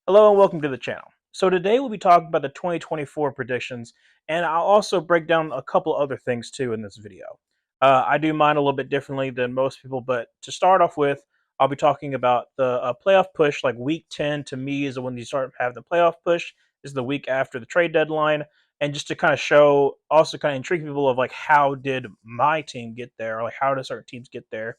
Hello and welcome to the channel. So today we'll be talking about the 2024 predictions, and I'll also break down a couple other things too in this video. I do mine a little bit differently than most people, but to start off with, I'll be talking about the playoff push. Like week 10 to me is when you start having the playoff push. Is the week after the trade deadline, and just to kind of show, also kind of intrigue people of like how did my team get there, or like how do certain teams get there.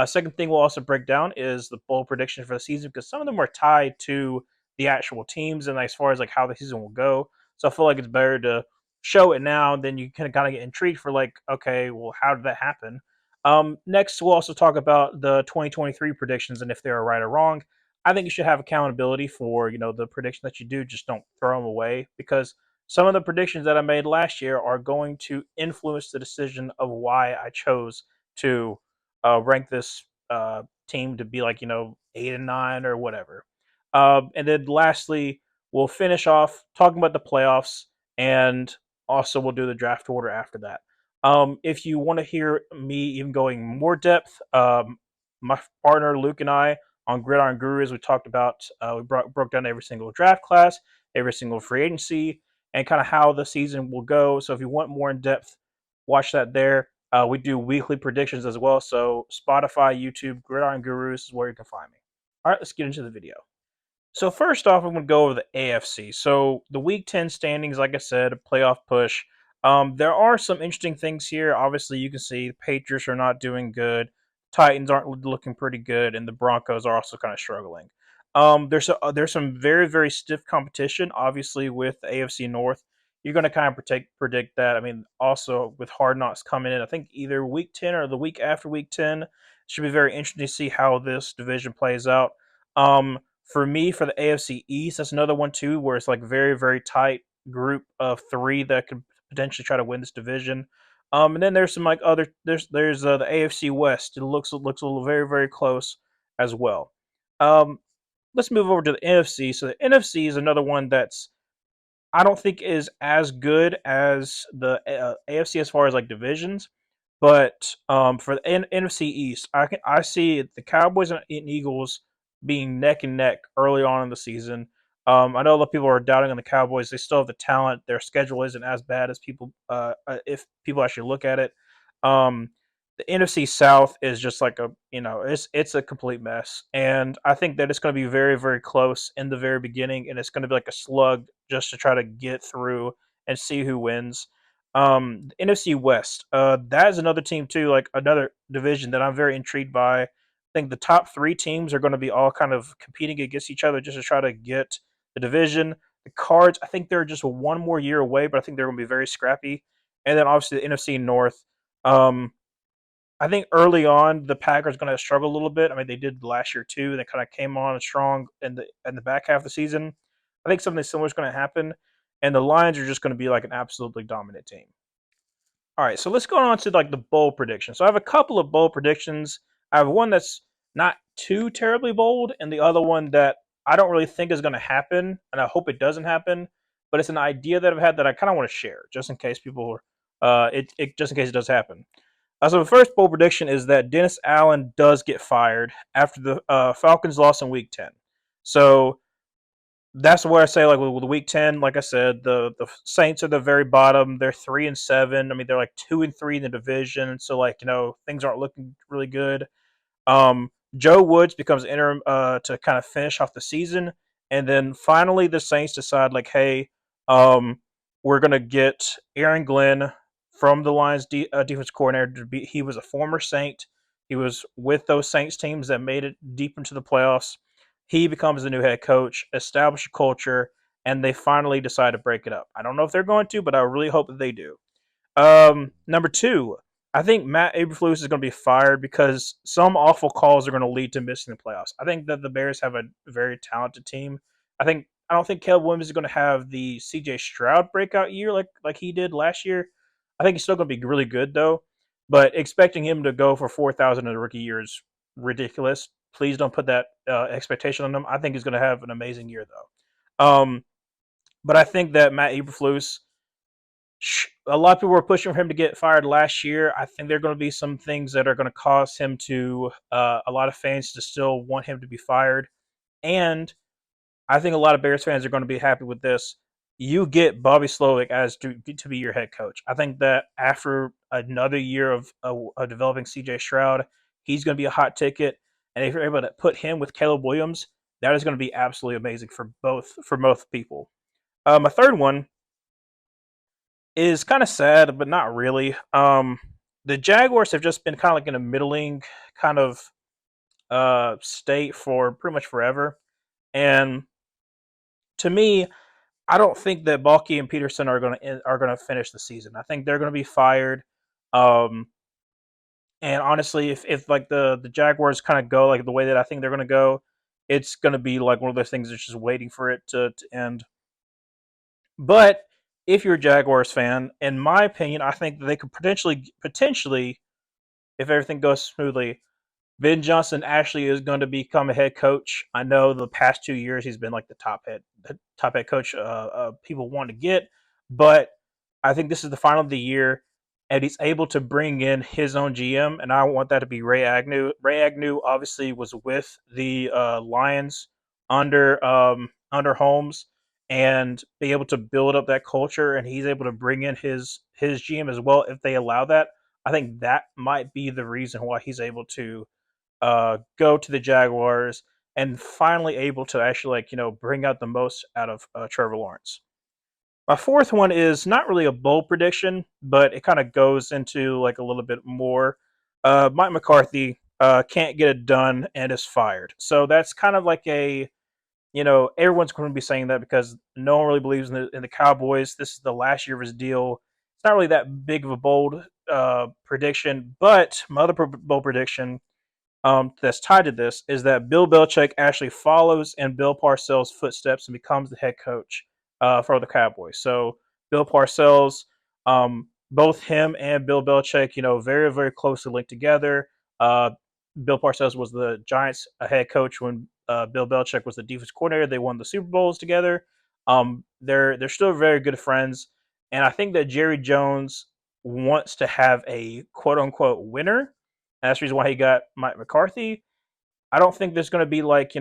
Second thing we'll also break down is the bowl prediction for the season because some of them are tied to the actual teams and as far as like how the season will go. So I feel like it's better to show it now, then you can kind of get intrigued for like, okay, well, how did that happen? Next, we'll also talk about the 2023 predictions and if they are right or wrong. I think you should have accountability for the prediction that you do. Just don't throw them away because some of the predictions that I made last year are going to influence the decision of why I chose to rank this team to be like 8 and 9 or whatever. And then lastly, we'll finish off talking about the playoffs, and also we'll do the draft order after that. If you want to hear me even going more depth, my partner Luke and I on Gridiron Gurus, we talked about, broke down every single draft class, every single free agency, and kind of how the season will go. So if you want more in depth, watch that there. We do weekly predictions as well. So Spotify, YouTube, Gridiron Gurus is where you can find me. All right, let's get into the video. So first off, I'm going to go over the AFC. So the Week 10 standings, like I said, a playoff push. There are some interesting things here. Obviously, you can see the Patriots are not doing good. Titans aren't looking pretty good, and the Broncos are also kind of struggling. There's some very very stiff competition. Obviously, with the AFC North, you're going to kind of predict that. I mean, also with Hard Knocks coming in, I think either Week 10 or the week after Week 10 should be very interesting to see how this division plays out. For me, for the AFC East, that's another one too, where it's like very, very tight group of three that could potentially try to win this division. And then there's some like other there's the AFC West. It looks a little very, very close as well. Um, let's move over to the NFC. So the NFC is another one that's I don't think is as good as the AFC as far as like divisions, but for the NFC East, I see the Cowboys and Eagles being neck and neck early on in the season. I know a lot of people are doubting on the Cowboys. They still have the talent. Their schedule isn't as bad as people if people actually look at it. Um, the NFC South is just like it's a complete mess, and I think that it's going to be very very close in the very beginning, and it's going to be like a slug just to try to get through and see who wins. The NFC West, that is another team too, like another division that I'm very intrigued by. I think the top three teams are going to be all kind of competing against each other just to try to get the division. The Cards, I think they're just one more year away, but I think they're going to be very scrappy. And then obviously the NFC North. Um, I think early on the Packers going to struggle a little bit. I mean, they did last year too. They kind of came on strong in the back half of the season. I think something similar is going to happen, and the Lions are just going to be like an absolutely dominant team. All right, so let's go on to like the bold prediction. So I have a couple of bold predictions. I have one that's not too terribly bold, and the other one that I don't really think is going to happen, and I hope it doesn't happen. But it's an idea that I've had that I kind of want to share, just in case people, just in case it does happen. So the first bold prediction is that Dennis Allen does get fired after the Falcons lost in Week 10. So that's where I say like with Week 10, like I said, the Saints are the very bottom. They're 3-7. I mean, they're like 2-3 in the division. So like things aren't looking really good. Joe Woods becomes interim to kind of finish off the season, and then finally the Saints decide like, hey, we're gonna get Aaron Glenn from the Lions defense coordinator to be. He was a former Saint. He was with those Saints teams that made it deep into the playoffs. He becomes the new head coach, establish a culture, and they finally decide to break it up. I don't know if they're going to, but I really hope that they do. Number two, I think Matt Eberflus is going to be fired because some awful calls are going to lead to missing the playoffs. I think that the Bears have a very talented team. I don't think Caleb Williams is going to have the C.J. Stroud breakout year like he did last year. I think he's still going to be really good though, but expecting him to go for 4,000 in a rookie year is ridiculous. Please don't put that expectation on him. I think he's going to have an amazing year though. But I think that Matt Eberflus, a lot of people were pushing for him to get fired last year. I think there are going to be some things that are going to cause him to a lot of fans to still want him to be fired. And I think a lot of Bears fans are going to be happy with this. You get Bobby Slowick as to be your head coach. I think that after another year of developing CJ Stroud, he's going to be a hot ticket. And if you're able to put him with Caleb Williams, that is going to be absolutely amazing for both people. My third one is kind of sad, but not really. The Jaguars have just been kind of like in a middling kind of state for pretty much forever, and to me, I don't think that Balky and Peterson are going to finish the season. I think they're going to be fired. Um, and honestly, if like the Jaguars kind of go like the way that I think they're going to go, it's going to be like one of those things that's just waiting for it to end. But if you're a Jaguars fan, in my opinion, I think that they could potentially, if everything goes smoothly, Ben Johnson actually is going to become a head coach. I know the past 2 years he's been like the top head coach people want to get, but I think this is the final of the year, and he's able to bring in his own GM, and I want that to be Ray Agnew. Ray Agnew obviously was with the Lions under Holmes, and be able to build up that culture, and he's able to bring in his GM as well if they allow that. I think that might be the reason why he's able to go to the Jaguars and finally able to actually bring out the most out of Trevor Lawrence. My fourth one is not really a bold prediction, but it kind of goes into like a little bit more. Mike McCarthy can't get it done and is fired. So that's kind of like everyone's going to be saying that because no one really believes in the Cowboys. This is the last year of his deal. It's not really that big of a bold prediction, but my other bold prediction that's tied to this is that Bill Belichick actually follows in Bill Parcells' footsteps and becomes the head coach for the Cowboys. So Bill Parcells, both him and Bill Belichick, very very closely linked together. Bill Parcells was the Giants' head coach when Bill Belichick was the defense coordinator. They won the Super Bowls together. They're still very good friends, and I think that Jerry Jones wants to have a quote unquote winner. That's the reason why he got Mike McCarthy. I don't think there's going to be like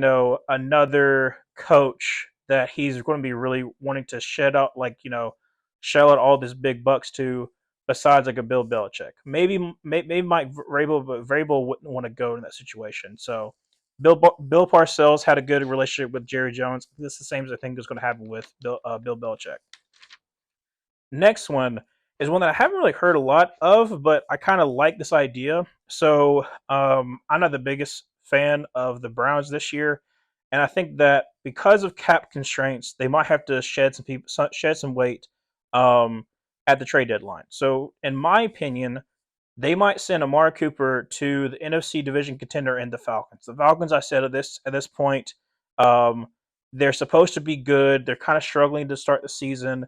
another coach that he's going to be really wanting to shell out all this big bucks to besides like a Bill Belichick. Maybe Mike Vrabel, but Vrabel wouldn't want to go in that situation. So Bill Parcells had a good relationship with Jerry Jones. This is the same as I think is going to happen with Bill Belichick. Next one is one that I haven't really heard a lot of, but I kind of like this idea. So I'm not the biggest fan of the Browns this year, and I think that because of cap constraints, they might have to shed some weight at the trade deadline. So, in my opinion, they might send Amari Cooper to the NFC division contender in the Falcons. The Falcons, I said at this point, um, they're supposed to be good. They're kind of struggling to start the season.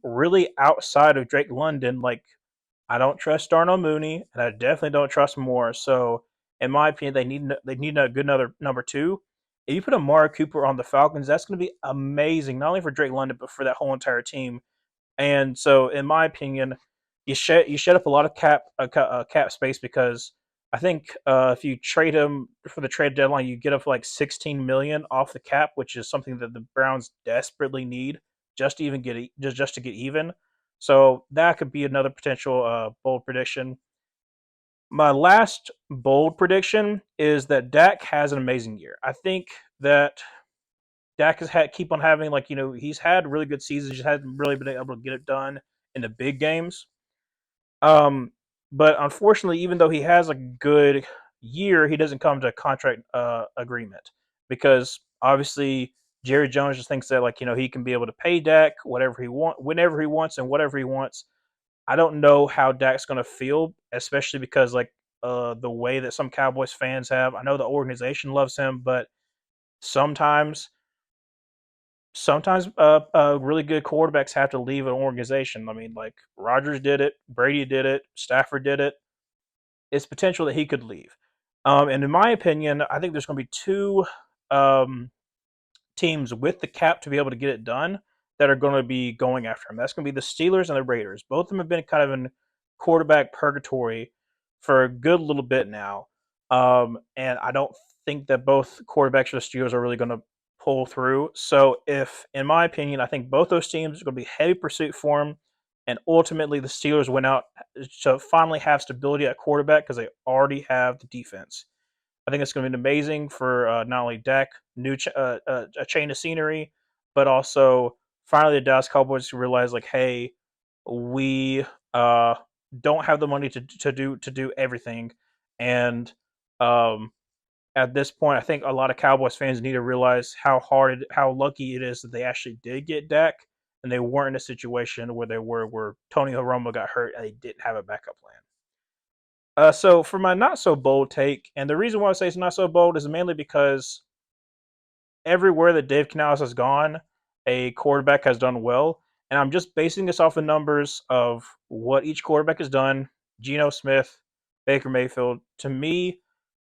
Really outside of Drake London, like I don't trust Darnell Mooney, and I definitely don't trust Moore. So, in my opinion, they need a good another number two. If you put Amari Cooper on the Falcons, that's going to be amazing, not only for Drake London but for that whole entire team. And so, in my opinion, you shed up a lot of cap space because I think if you trade him for the trade deadline, you get up like 16 million off the cap, which is something that the Browns desperately need just to even just to get even. So that could be another potential bold prediction. My last bold prediction is that Dak has an amazing year. I think that Dak has had keep on having he's had really good seasons, just hasn't really been able to get it done in the big games. Um, but unfortunately, even though he has a good year, he doesn't come to a contract agreement because obviously Jerry Jones just thinks that he can be able to pay Dak whatever he want whenever he wants and whatever he wants. I don't know how Dak's going to feel, especially because the way that some Cowboys fans have. I know the organization loves him, but sometimes really good quarterbacks have to leave an organization. I mean, like Rodgers did it, Brady did it, Stafford did it. It's potential that he could leave. And in my opinion, I think there's going to be two um, teams with the cap to be able to get it done that are going to be going after him. That's going to be the Steelers and the Raiders. Both of them have been kind of in quarterback purgatory for a good little bit now. And I don't think that both quarterbacks for the Steelers are really going to pull through. So, if, in my opinion, I think both those teams are going to be heavy pursuit for him, and ultimately the Steelers went out to finally have stability at quarterback because they already have the defense. I think it's going to be amazing for not only Dak, a change of scenery, but also finally the Dallas Cowboys realize like, hey, we uh, don't have the money to do everything, and um, at this point, I think a lot of Cowboys fans need to realize how lucky it is that they actually did get Dak, and they weren't in a situation where they were where Tony Romo got hurt and they didn't have a backup plan. So for my not so bold take, and the reason why I say it's not so bold is mainly because everywhere that Dave Canales has gone, a quarterback has done well, and I'm just basing this off the numbers of what each quarterback has done. Geno Smith, Baker Mayfield. To me,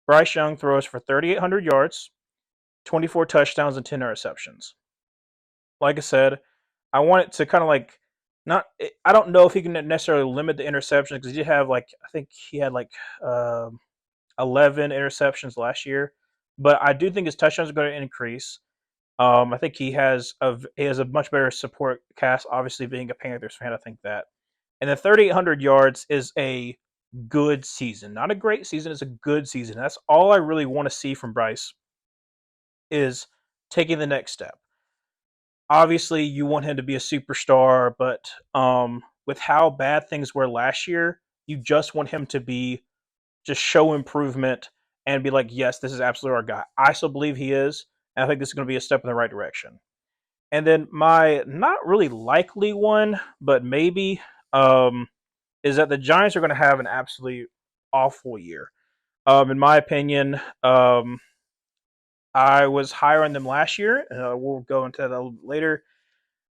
Bryce Young throws for 3,800 yards, 24 touchdowns, and 10 interceptions. Like I said, I want it to kind of like not. I don't know if he can necessarily limit the interceptions because he did have like I think he had like 11 interceptions last year, but I do think his touchdowns are going to increase. I think he has a much better support cast. Obviously, being a Panthers fan, I think that. And the 3,800 yards is a good season, not a great season. It's a good season. That's all I really want to see from Bryce is taking the next step. Obviously, you want him to be a superstar, but with how bad things were last year, you just want him to be just show improvement and be like, yes, this is absolutely our guy. I still believe he is, and I think this is going to be a step in the right direction. And then my not really likely one, but maybe, is that the Giants are going to have an absolutely awful year. In my opinion, I was higher on them last year. We'll go into that a little later,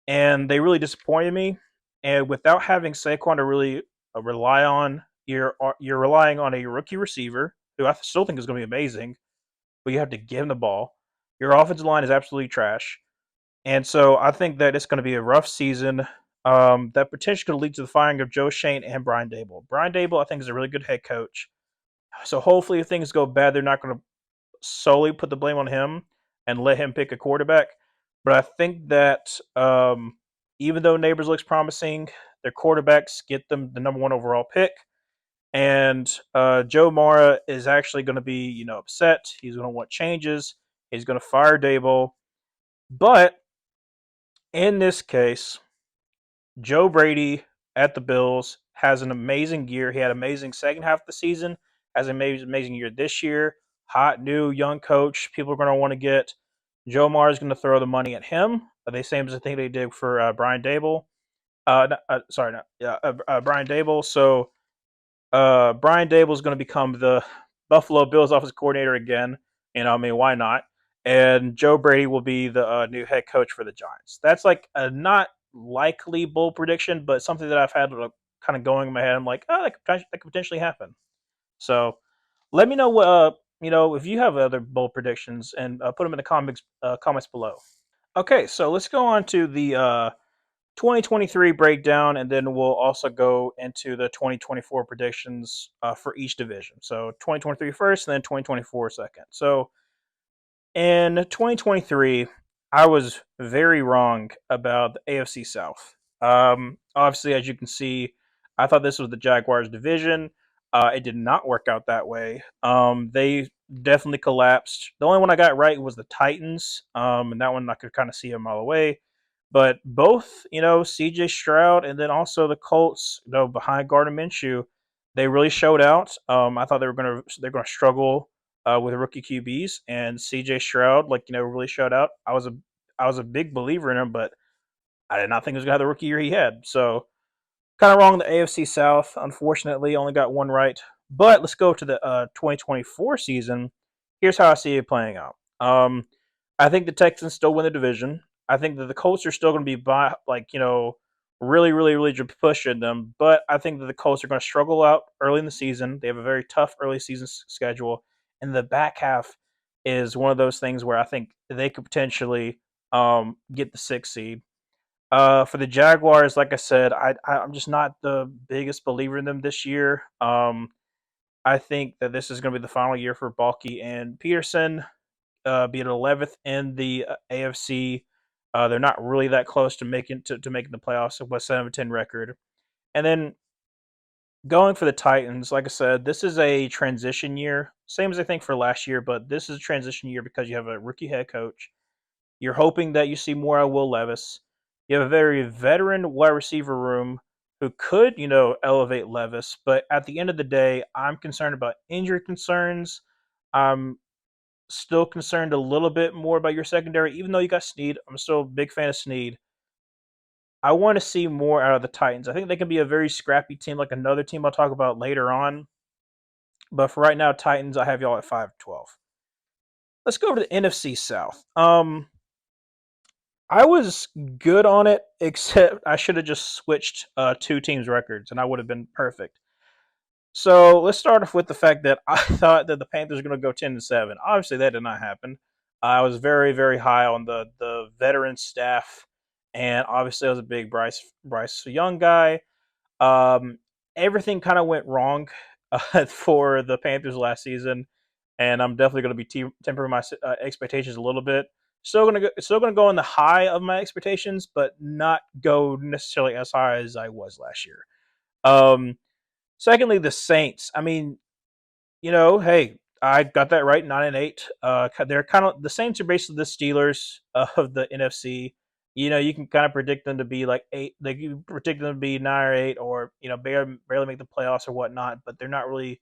and they really disappointed me. And without having Saquon to really rely on, you're relying on a rookie receiver who I still think is going to be amazing, but you have to give him the ball. Your offensive line is absolutely trash, and so I think that it's going to be a rough season. That potentially could lead to the firing of Joe Shane and Brian Dable. Brian Dable, I think, is a really good head coach. So hopefully, if things go bad, they're not going to solely put the blame on him and let him pick a quarterback. But I think that even though Neighbors looks promising, their quarterbacks get them the number one overall pick. And Joe Mara is actually going to be, upset. He's going to want changes. He's going to fire Dable. But in this case, Joe Brady at the Bills has an amazing year. He had an amazing second half of the season, has an amazing year this year. Hot, new, young coach. People are going to want to get. Joe Mara is going to throw the money at him. The same as I think they did for Brian Dable. Brian Dable. So Brian Dable is going to become the Buffalo Bills offensive coordinator again. Why not? And Joe Brady will be the new head coach for the Giants. That's like a not likely bold prediction, but something that I've had kind of going in my head. I'm like, oh, that could potentially happen. So let me know what if you have other bold predictions, and put them in the comments below. Okay, so let's go on to the 2023 breakdown, and then we'll also go into the 2024 predictions for each division. So 2023 first, and then 2024 second. So in 2023, I was very wrong about the AFC South. Obviously, as you can see, I thought this was the Jaguars division. It did not work out that way. They definitely collapsed. The only one I got right was the Titans, and that one I could kind of see a mile away. But both, CJ Stroud and then also the Colts, behind Gardner Minshew, they really showed out. I thought they're gonna struggle with rookie QBs, and CJ Stroud, really showed out. I was a big believer in him, but I did not think he was gonna have the rookie year he had. So kind of wrong. The AFC South, unfortunately, only got one right. But let's go to the 2024 season. Here's how I see it playing out. I think the Texans still win the division. I think that the Colts are still going to be really, really, really pushing them. But I think that the Colts are going to struggle out early in the season. They have a very tough early season schedule, and the back half is one of those things where I think they could potentially get the sixth seed. For the Jaguars, like I said, I'm just not the biggest believer in them this year. I think that this is going to be the final year for Balky and Peterson. being 11th in the AFC. They're not really that close to making the playoffs with a 7-10 record. And then going for the Titans, like I said, this is a transition year, same as I think for last year, but this is a transition year because you have a rookie head coach. You're hoping that you see more out of Will Levis. You have a very veteran wide receiver room who could, elevate Levis. But at the end of the day, I'm concerned about injury concerns. I'm still concerned a little bit more about your secondary, even though you got Snead. I'm still a big fan of Snead. I want to see more out of the Titans. I think they can be a very scrappy team, like another team I'll talk about later on. But for right now, Titans, I have y'all at 5-12. Let's go over to the NFC South. I was good on it, except I should have just switched two teams' records, and I would have been perfect. So let's start off with the fact that I thought that the Panthers were going to go 10-7. Obviously, that did not happen. I was very, very high on the veteran staff, and obviously, I was a big Bryce Young guy. Um, Everything kind of went wrong for the Panthers last season, and I'm definitely going to be tempering my expectations a little bit. Still gonna go in the high of my expectations, but not go necessarily as high as I was last year. Um, Secondly, the Saints. I mean, hey, I got that right, 9-8. They're kind of the Saints are basically the Steelers of the NFC. You can kind of predict them to be like eight. Like you predict them to be 9 or 8, or barely make the playoffs or whatnot. But they're not really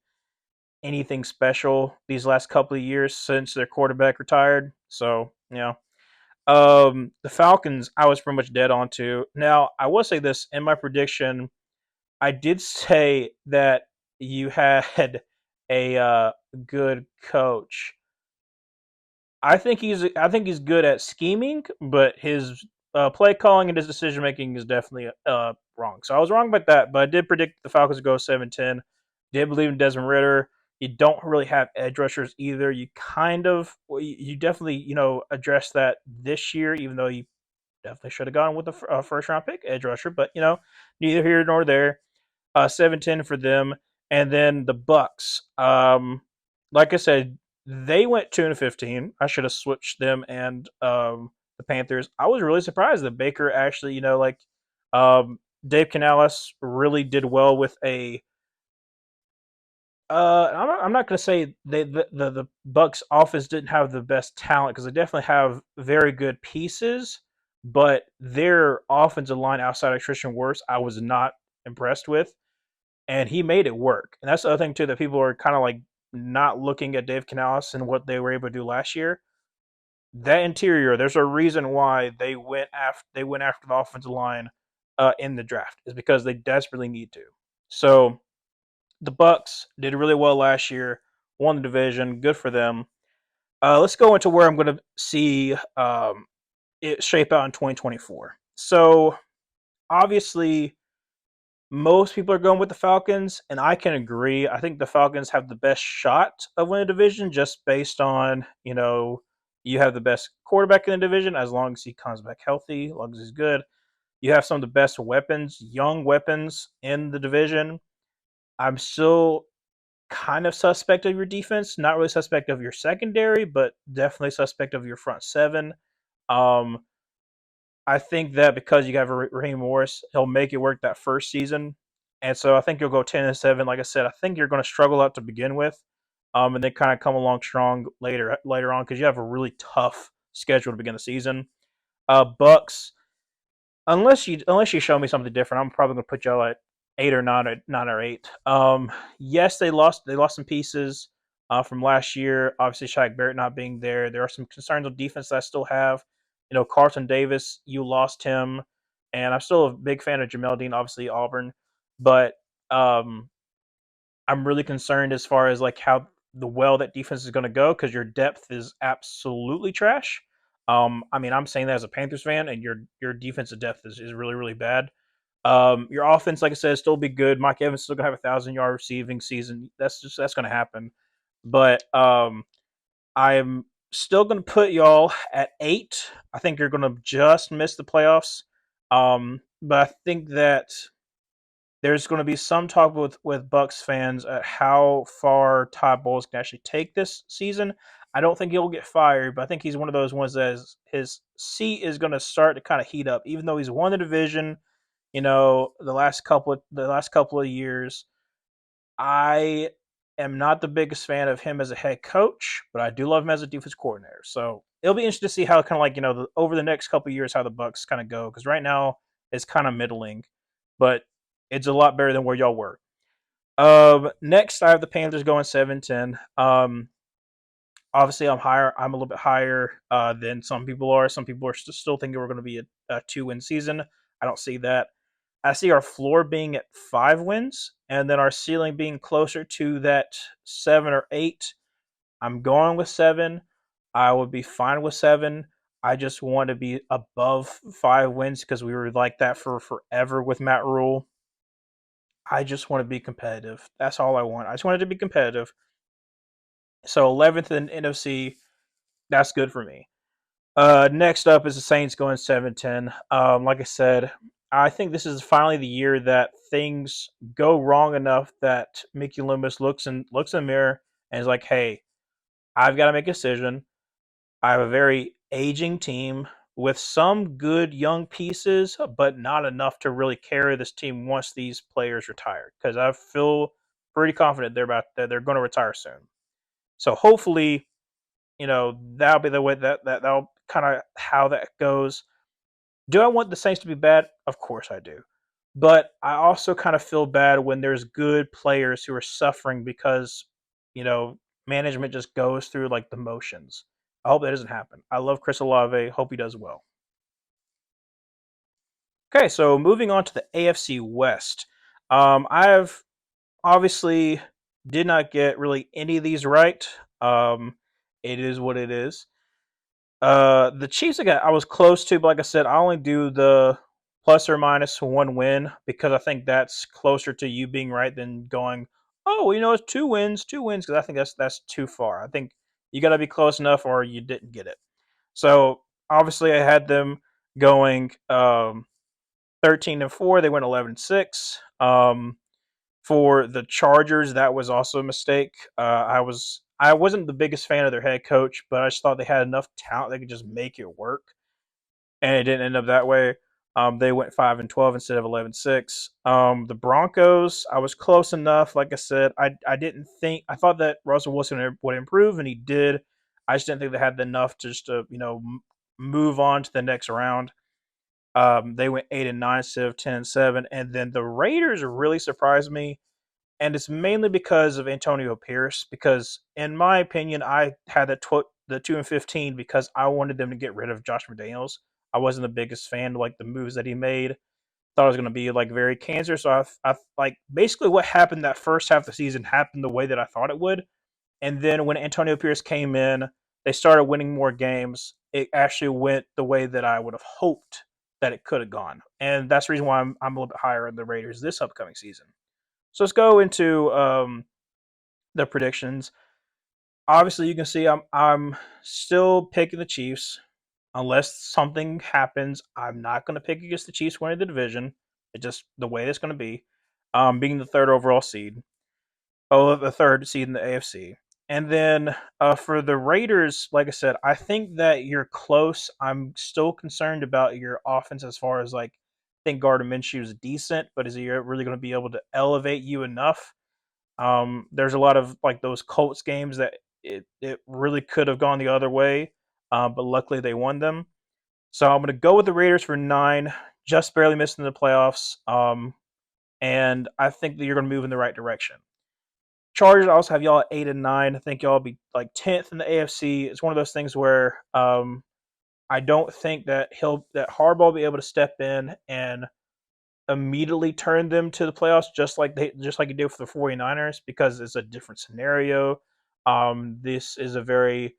anything special these last couple of years since their quarterback retired. So the Falcons, I was pretty much dead on to. Now, I will say this in my prediction. I did say that you had a good coach. I think he's good at scheming, but his play calling and his decision making is definitely wrong. So I was wrong about that, but I did predict the Falcons would go 7-10. Did believe in Desmond Ritter. You don't really have edge rushers either. You definitely address that this year, even though you definitely should have gone with the first round pick edge rusher. But neither here nor there. 7-10 for them, and then the Bucks. Like I said, they went 2-15. I should have switched them and the Panthers. I was really surprised that Baker actually, Dave Canales really did well with a. I'm not going to say the Bucks offense didn't have the best talent, because they definitely have very good pieces, but their offensive line outside of Christian Wirfs, I was not impressed with, and he made it work. And that's the other thing too, that people are kind of like not looking at Dave Canales and what they were able to do last year. That interior, there's a reason why they went after the offensive line in the draft, is because they desperately need to. So the Bucks did really well last year, won the division. Good for them. Let's go into where I'm going to see it shape out in 2024. So obviously, most people are going with the Falcons, and I can agree. I think the Falcons have the best shot of winning the division, just based on, you have the best quarterback in the division as long as he comes back healthy, as long as he's good. You have some of the best weapons, young weapons in the division. I'm still kind of suspect of your defense, not really suspect of your secondary, but definitely suspect of your front seven. Um, I think that because you have Raheem Morris, he'll make it work that first season, and so I think you'll go 10-7. Like I said, I think you're going to struggle out to begin with, and then kind of come along strong later on, because you have a really tough schedule to begin the season. Bucks, unless you show me something different, I'm probably going to put y'all at 8 or 9 or 8. Yes, they lost some pieces from last year. Obviously, Shaq Barrett not being there. There are some concerns on defense that I still have. Carlton Davis, you lost him, and I'm still a big fan of Jamel Dean, obviously Auburn, but um, I'm really concerned as far as like how that defense is going to go, because your depth is absolutely trash. I mean, I'm saying that as a Panthers fan, and your defensive depth is really, really bad. Your offense, like I said, still be good. Mike Evans is still gonna have 1,000-yard receiving season. That's gonna happen. But I'm still gonna put y'all at 8. I think you're gonna just miss the playoffs. But I think that there's going to be some talk with Bucks fans at how far Todd Bowles can actually take this season. I don't think he'll get fired, but I think he's one of those ones that his seat is going to start to kind of heat up, even though he's won the division. The last couple of years, I am not the biggest fan of him as a head coach, but I do love him as a defense coordinator. So it'll be interesting to see how kind of like over the next couple of years how the Bucks kind of go, because right now it's kind of middling, but it's a lot better than where y'all were. Next, I have the Panthers going 7-10. Obviously, I'm higher. I'm a little bit higher than some people are. Some people are still thinking we're going to be a 2-win season. I don't see that. I see our floor being at 5 wins, and then our ceiling being closer to that 7 or 8. I'm going with 7. I would be fine with 7. I just want to be above 5 wins because we were like that for forever with Matt Rule. I just want to be competitive. That's all I want. I just wanted to be competitive. So 11th in NFC, that's good for me. Next up is the Saints going 7-10. Like I said, I think this is finally the year that things go wrong enough that Mickey Loomis looks in the mirror and is like, "Hey, I've got to make a decision. I have a very aging team with some good young pieces, but not enough to really carry this team once these players retire. Because I feel pretty confident they're going to retire soon. So hopefully, that'll be the way that'll kind of how that goes. Do I want the Saints to be bad? Of course I do. But I also kind of feel bad when there's good players who are suffering because, you know, management just goes through like the motions. I hope that doesn't happen. I love Chris Olave. Hope he does well. Okay, so moving on to the AFC West. I have obviously did not get really any of these right. Um, it is what it is. The Chiefs again, I was close to, but like I said, I only do the plus or minus 1 win because I think that's closer to you being right than going, oh, it's 2 wins, 2 wins, because I think that's too far. I think you got to be close enough, or you didn't get it. So obviously, I had them going 13-4. They went 11-6. For the Chargers, that was also a mistake. I wasn't the biggest fan of their head coach, but I just thought they had enough talent they could just make it work, and it didn't end up that way. They went 5-12 instead of 11-6. The Broncos, I was close enough. Like I said, I didn't think I thought that Russell Wilson would improve, and he did. I just didn't think they had enough just to move on to the next round. They went 8-9 instead of 10-7, and then the Raiders really surprised me, and it's mainly because of Antonio Pierce. Because in my opinion, I had the 2-15 because I wanted them to get rid of Josh McDaniels. I wasn't the biggest fan of like the moves that he made. Thought it was going to be like very cancerous. So I like basically what happened that first half of the season happened the way that I thought it would. And then when Antonio Pierce came in, they started winning more games. It actually went the way that I would have hoped that it could have gone. And that's the reason why I'm a little bit higher on the Raiders this upcoming season. So let's go into the predictions. Obviously, you can see I'm still picking the Chiefs. Unless something happens, I'm not going to pick against the Chiefs winning the division. It's just the way it's going to be. Being the third overall seed. Oh, the third seed in the AFC. And then for the Raiders, like I said, I think that you're close. I'm still concerned about your offense as far as like, I think Gardner Minshew is decent, but is he really going to be able to elevate you enough? There's a lot of like those Colts games that it really could have gone the other way, but luckily they won them. So I'm going to go with the Raiders for 9, just barely missing the playoffs. And I think that you're going to move in the right direction. Chargers, I also have y'all at 8-9. I think y'all will be like 10th in the AFC. It's one of those things where I don't think that Harbaugh will be able to step in and immediately turn them to the playoffs just like he did for the 49ers because it's a different scenario. This is a very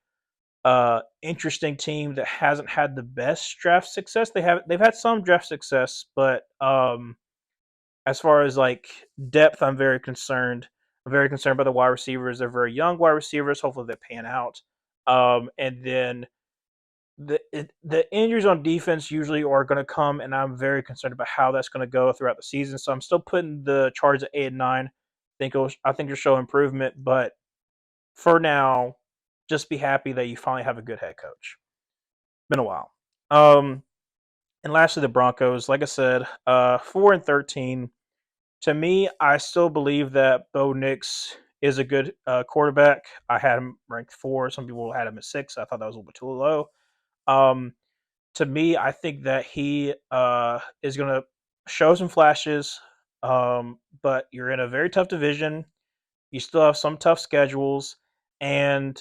interesting team that hasn't had the best draft success. They've had some draft success, but as far as like depth, I'm very concerned. I'm very concerned by the wide receivers. They're very young wide receivers. Hopefully they pan out. And then the injuries on defense usually are going to come, and I'm very concerned about how that's going to go throughout the season. So I'm still putting the Chargers at 8-9. I think you'll show improvement, but for now, just be happy that you finally have a good head coach. Been a while. Um, and lastly, the Broncos. Like I said, 4-13. To me, I still believe that Bo Nix is a good quarterback. I had him ranked 4. Some people had him at 6. I thought that was a little bit too low. Um, to me, I think that he is going to show some flashes, but you're in a very tough division. You still have some tough schedules, and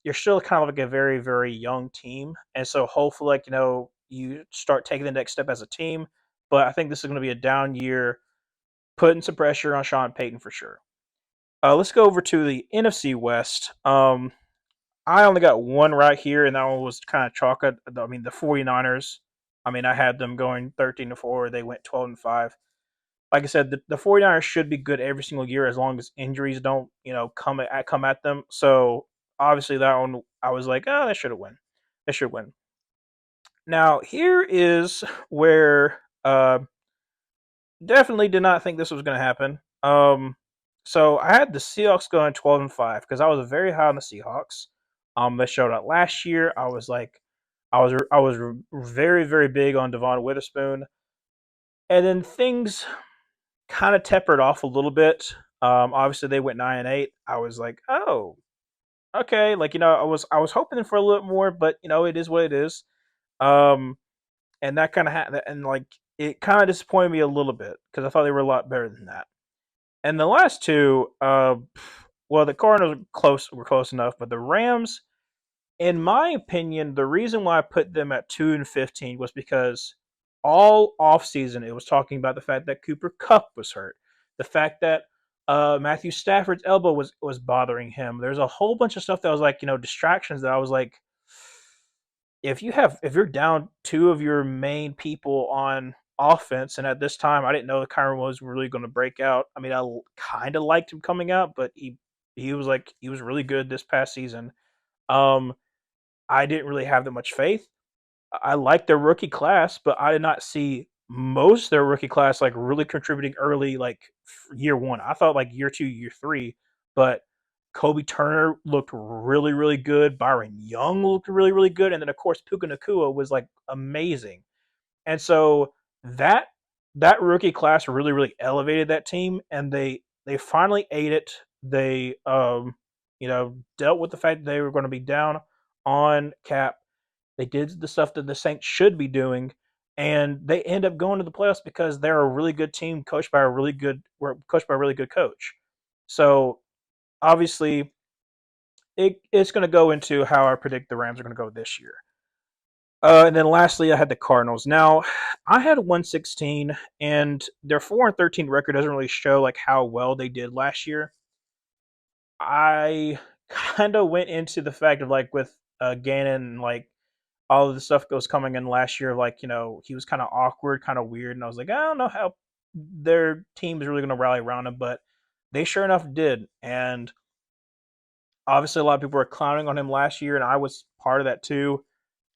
you're still kind of like a very, very young team. And so hopefully, like, you start taking the next step as a team. But I think this is going to be a down year, putting some pressure on Sean Payton for sure. Let's go over to the NFC West. I only got one right here, and that one was kind of chalk. I mean, the 49ers. I mean, I had them going 13-4. They went 12-5. Like I said, the 49ers should be good every single year as long as injuries don't, come at them. So obviously that one, I was like, oh, they should have win. They should win. Now here is where definitely did not think this was going to happen. So I had the Seahawks going 12-5 because I was very high on the Seahawks. They showed up last year. I was very, very big on Devon Witherspoon, and then things kind of tempered off a little bit. Obviously they went 9-8. I was like, oh, okay. Like, I was hoping for a little more, but it is what it is. Um, and that kind of and like it kind of disappointed me a little bit because I thought they were a lot better than that. And the last two, well, the Cardinals were close enough, but the Rams, in my opinion, the reason why I put them at 2-15 was because all offseason it was talking about the fact that Cooper Kupp was hurt, the fact that Matthew Stafford's elbow was bothering him. There's a whole bunch of stuff that was like distractions that I was like, if you're down two of your main people on offense, and at this time I didn't know that Kyron was really going to break out. I mean, I kind of liked him coming out, but he was really good this past season. Um, I didn't really have that much faith. I liked their rookie class, but I did not see most of their rookie class like really contributing early, like year one. I thought like year two, year three, but Kobe Turner looked really, really good. Byron Young looked really, really good, and then of course Puka Nakua was like amazing. And so that that rookie class really, really elevated that team, and they finally ate it. They dealt with the fact that they were going to be down on cap. They did the stuff that the Saints should be doing, and they end up going to the playoffs because they're a really good team, coached by a really good coach. So obviously, it's going to go into how I predict the Rams are going to go this year. And then lastly, I had the Cardinals. Now, I had 116, and their 4-13 record doesn't really show like how well they did last year. I kind of went into the fact of like with Gannon, like all of the stuff that was coming in last year, like he was kind of awkward, kind of weird, and I was like, I don't know how their team is really going to rally around him, but they sure enough did. And obviously, a lot of people were clowning on him last year, and I was part of that too.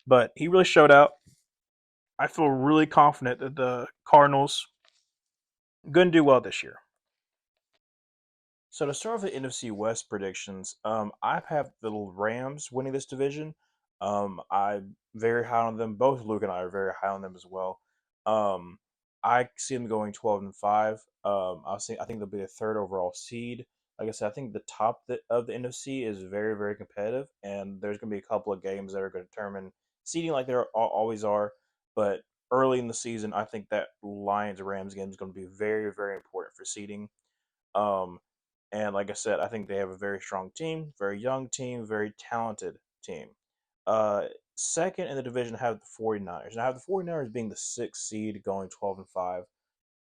But he really showed out. I feel really confident that the Cardinals are going to do well this year. So to start with the NFC West predictions, I have the Rams winning this division. I'm very high on them. Both Luke and I are very high on them as well. Um, I see them going 12-5. I think they'll be the third overall seed. Like I said, I think the top of the NFC is very, very competitive, and there's going to be a couple of games that are going to determine seeding, like there always are. But early in the season, I think that Lions Rams game is going to be very, very important for seeding. Um, and like I said, I think they have a very strong team, very young team, very talented team. Uh, Second in the division, I have the 49ers. And I have the 49ers being the sixth seed going 12-5.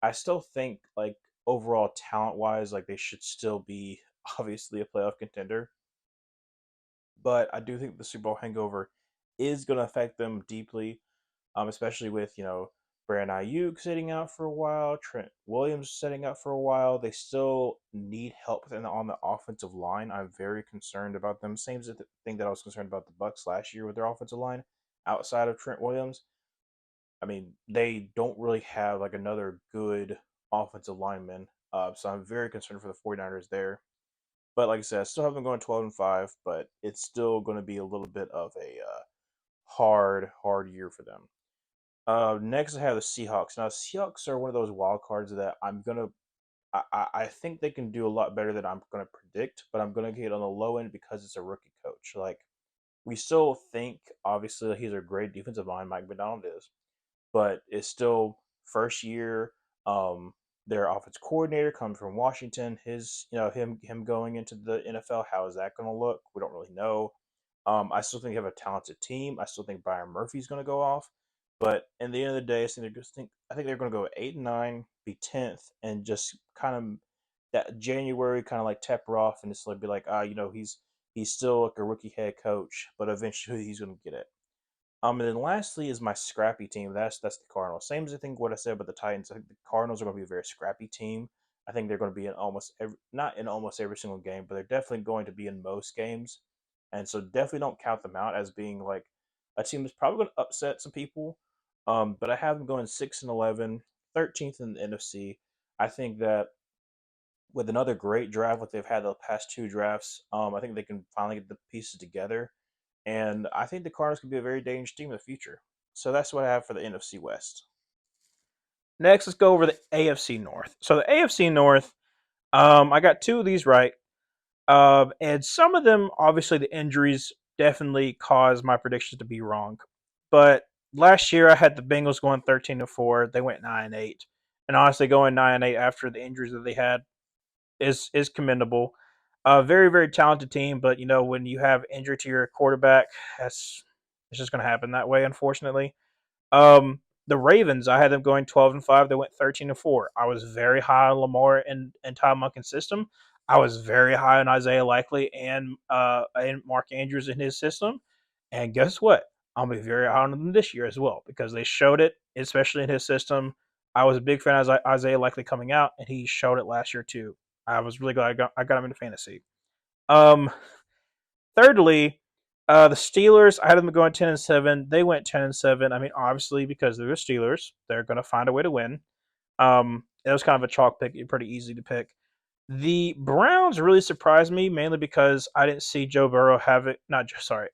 I still think, like, overall talent wise, like, they should still be obviously a playoff contender. But I do think the Super Bowl hangover is going to affect them deeply, especially with Brandon Ayuk sitting out for a while, Trent Williams sitting out for a while. They still need help on the offensive line. I'm very concerned about them. Same as the thing that I was concerned about the Bucks last year with their offensive line. Outside of Trent Williams, I mean, they don't really have like another good offensive lineman. So I'm very concerned for the 49ers there. But like I said, I still have them going 12-5, but it's still going to be a little bit of a hard year for them. Next, I have the Seahawks. Now, the Seahawks are one of those wild cards that I think they can do a lot better than I'm gonna predict, but I'm gonna get on the low end because it's a rookie coach. Like we still think, obviously, he's a great defensive mind. Mike McDonald is, but it's still first year. Um, their offense coordinator comes from Washington. Him going into the NFL. How is that going to look? We don't really know. I still think they have a talented team. I still think Byron Murphy's going to go off. But in the end of the day, I think they're going to go 8-9, be 10th, and just kind of that January kind of like taper off and just like be like, he's still like a rookie head coach, but eventually he's going to get it. And then lastly is my scrappy team. That's the Cardinals. Same as I think what I said about the Titans. I think the Cardinals are going to be a very scrappy team. I think they're going to be in not in almost every single game, but they're definitely going to be in most games. And so definitely don't count them out as being like a team that's probably going to upset some people. But I have them going 6-11, 13th in the NFC. I think that with another great draft, what they've had the past two drafts, I think they can finally get the pieces together, and I think the Cardinals could be a very dangerous team in the future. So that's what I have for the NFC West. Next, let's go over the AFC North. So the AFC North, I got two of these right, and some of them, obviously, the injuries definitely caused my predictions to be wrong. But last year, I had the Bengals going 13-4. They went 9-8, and honestly, going 9-8 after the injuries that they had is commendable. A very very talented team, but when you have injury to your quarterback, it's just going to happen that way, unfortunately. The Ravens, I had them going 12-5. They went 13-4. I was very high on Lamar and Todd Monken's system. I was very high on Isaiah Likely and Mark Andrews in his system. And guess what? I'll be very high on them this year as well because they showed it, especially in his system. I was a big fan of Isaiah Likely coming out, and he showed it last year too. I was really glad I got him into fantasy. Um, Thirdly, the Steelers, I had them going 10-7. They went 10-7. I mean, obviously, because they're the Steelers, they're going to find a way to win. It was kind of a chalk pick, pretty easy to pick. The Browns really surprised me, mainly because I didn't see Joe Burrow having, not sorry,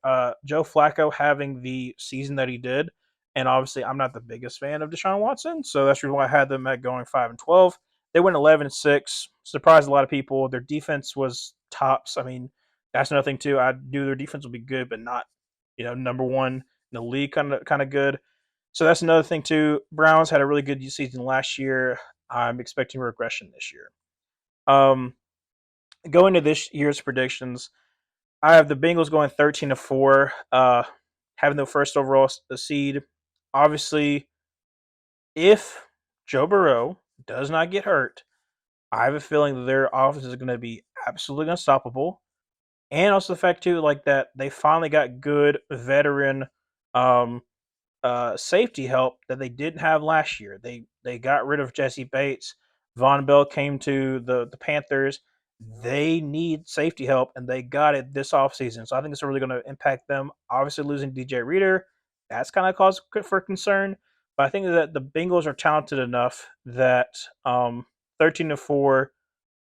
Joe Flacco having the season that he did, and obviously I'm not the biggest fan of Deshaun Watson, so that's the reason why I had them at going 5-12. They went 11-6, surprised a lot of people. Their defense was tops. I mean, that's another thing too. I knew their defense would be good, but not, number one in the league, kind of good. So that's another thing too. Browns had a really good season last year. I'm expecting regression this year. Um, Going to this year's predictions, I have the Bengals going 13-4, having the first overall seed. Obviously, if Joe Burrow does not get hurt, I have a feeling that their offense is going to be absolutely unstoppable. And also the fact too, like that they finally got good veteran um, safety help that they didn't have last year. They got rid of Jesse Bates. Von Bell came to the Panthers. They need safety help, and they got it this offseason. So I think it's really going to impact them. Obviously, losing DJ Reader, that's kind of cause for concern. But I think that the Bengals are talented enough that 13-4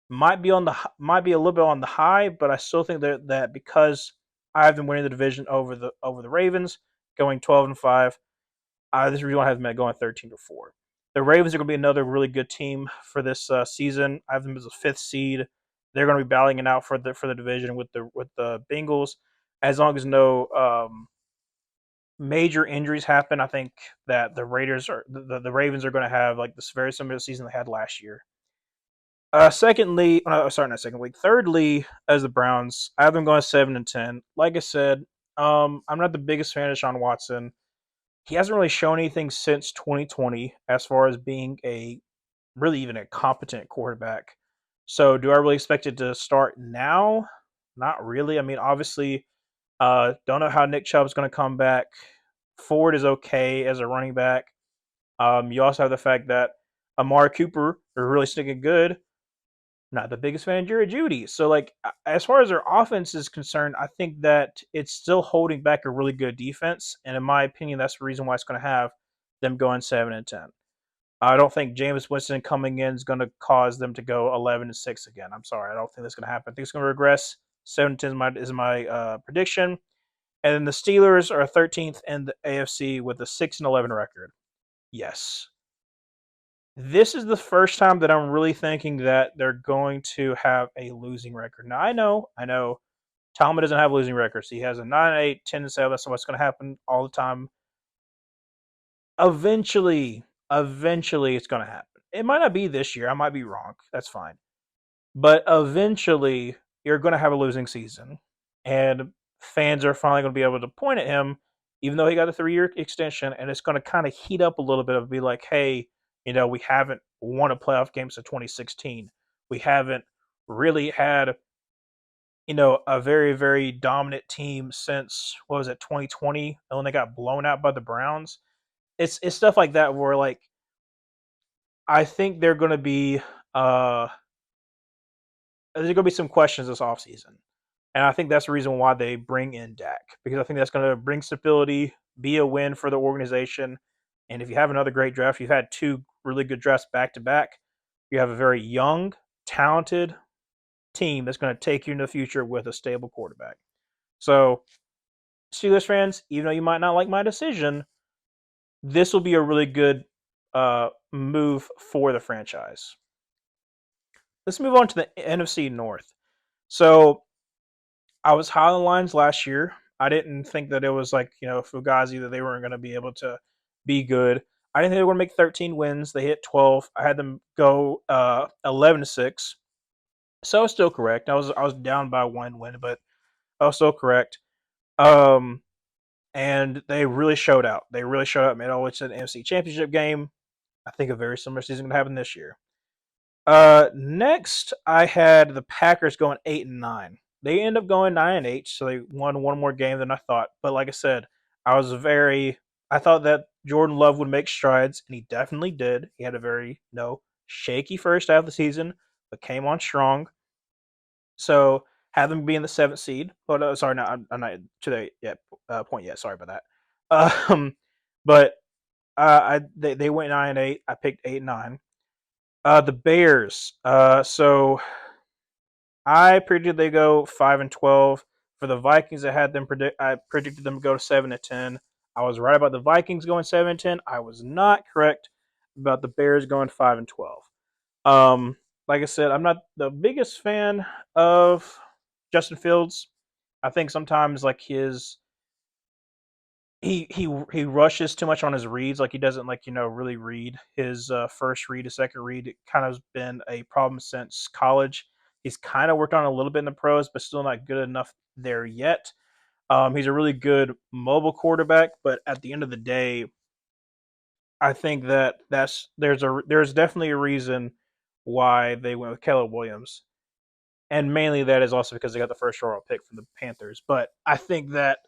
might be a little bit on the high, but I still think that because I've been winning the division over the Ravens, going 12-5. This is reason why I have them going 13-4. The Ravens are going to be another really good team for this season. I have them as a fifth seed. They're going to be battling it out for the division with the Bengals. As long as no major injuries happen, I think that the Ravens are going to have like this very similar season they had last year. Secondly, sorry, not secondly. Thirdly, as the Browns, I have them going 7-10. Like I said, I'm not the biggest fan of Sean Watson. He hasn't really shown anything since 2020 as far as being really even a competent quarterback. So, do I really expect it to start now? Not really. I mean, obviously, don't know how Nick Chubb's going to come back. Ford is okay as a running back. You also have the fact that Amari Cooper is really sticking good. Not the biggest fan of Jerry Jeudy. So, like, as far as their offense is concerned, I think that it's still holding back a really good defense. And in my opinion, that's the reason why it's going to have them going 7-10. I don't think Jameis Winston coming in is going to cause them to go 11-6 again. I'm sorry, I don't think that's going to happen. I think it's going to regress. 7-10 is my prediction, and then the Steelers are 13th in the AFC with a 6-11 record. Yes, this is the first time that I'm really thinking that they're going to have a losing record. Now I know, Talmud doesn't have losing records. He has a 9-8, 10-7. That's what's going to happen all the time. Eventually, it's going to happen. It might not be this year. I might be wrong. That's fine. But eventually, you're going to have a losing season, and fans are finally going to be able to point at him, even though he got a 3-year extension, and it's going to kind of heat up a little bit of be like, hey, we haven't won a playoff game since 2016. We haven't really had, a very, very dominant team since, what was it, 2020, when they got blown out by the Browns. It's stuff like that where, like, I think uh there's going to be some questions this offseason. And I think that's the reason why they bring in Dak, because I think that's going to bring stability, be a win for the organization. And if you have another great draft, you've had two really good drafts back to back. You have a very young, talented team that's going to take you into the future with a stable quarterback. So, Steelers fans, even though you might not like my decision, this will be a really good move for the franchise. Let's move on to the NFC North. So, I was high on the Lions last year. I didn't think that it was like, Fugazi, that they weren't going to be able to be good. I didn't think they were going to make 13 wins. They hit 12. I had them go 11-6. So I was still correct. I was down by one win, but I was still correct. Um, and they really showed out. They really showed out. Made all the way to the NFC Championship game. I think a very similar season going to happen this year. Next, I had the Packers going 8-9. They end up going 9-8, so they won one more game than I thought. But like I said, I thought that Jordan Love would make strides, and he definitely did. He had a very shaky first half of the season, but came on strong. So have them be in the seventh seed. Oh no, sorry, no, I'm not to the point yet. Sorry about that. But they went 9-8. I picked 8-9. The Bears. So I predicted they go 5-12. For the Vikings, I predicted them to go to 7-10. I was right about the Vikings going 7-10. I was not correct about the Bears going 5-12. Like I said, I'm not the biggest fan of Justin Fields. I think sometimes like he rushes too much on his reads. Like he doesn't really read his first read, his second read. It kind of been a problem since college. He's kind of worked on it a little bit in the pros, but still not good enough there yet. He's a really good mobile quarterback, but at the end of the day, I think that there's definitely a reason why they went with Caleb Williams, and mainly that is also because they got the first overall pick from the Panthers. But I think that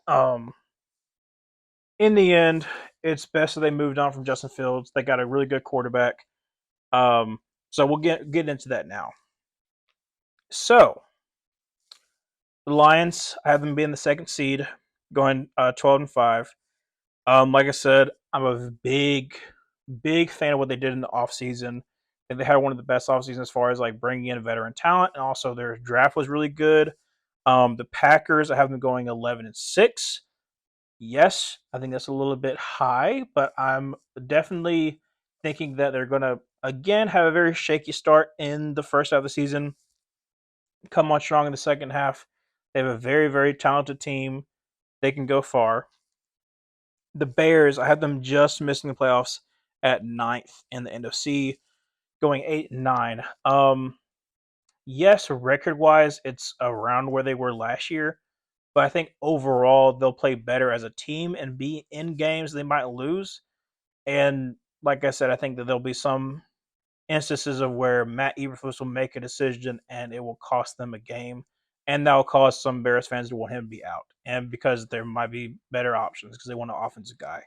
in the end, it's best that they moved on from Justin Fields. They got a really good quarterback. So we'll get into that now. So the Lions, I have them being the second seed, going 12-5. Like I said, I'm a big fan of what they did in the offseason. I think they had one of the best offseasons as far as like bringing in veteran talent, and also their draft was really good. The Packers, I have them going 11-6. Yes, I think that's a little bit high, but I'm definitely thinking that they're going to again have a very shaky start in the first half of the season, come on strong in the second half. They have a very, very talented team. They can go far. The Bears, I have them just missing the playoffs at ninth in the NFC, going 8-9. Yes, record wise, it's around where they were last year, but I think overall they'll play better as a team and be in games they might lose. And like I said, I think that there'll be some instances of where Matt Eberflus will make a decision and it will cost them a game, and that will cause some Bears fans to want him to be out, and because there might be better options because they want an offensive guy.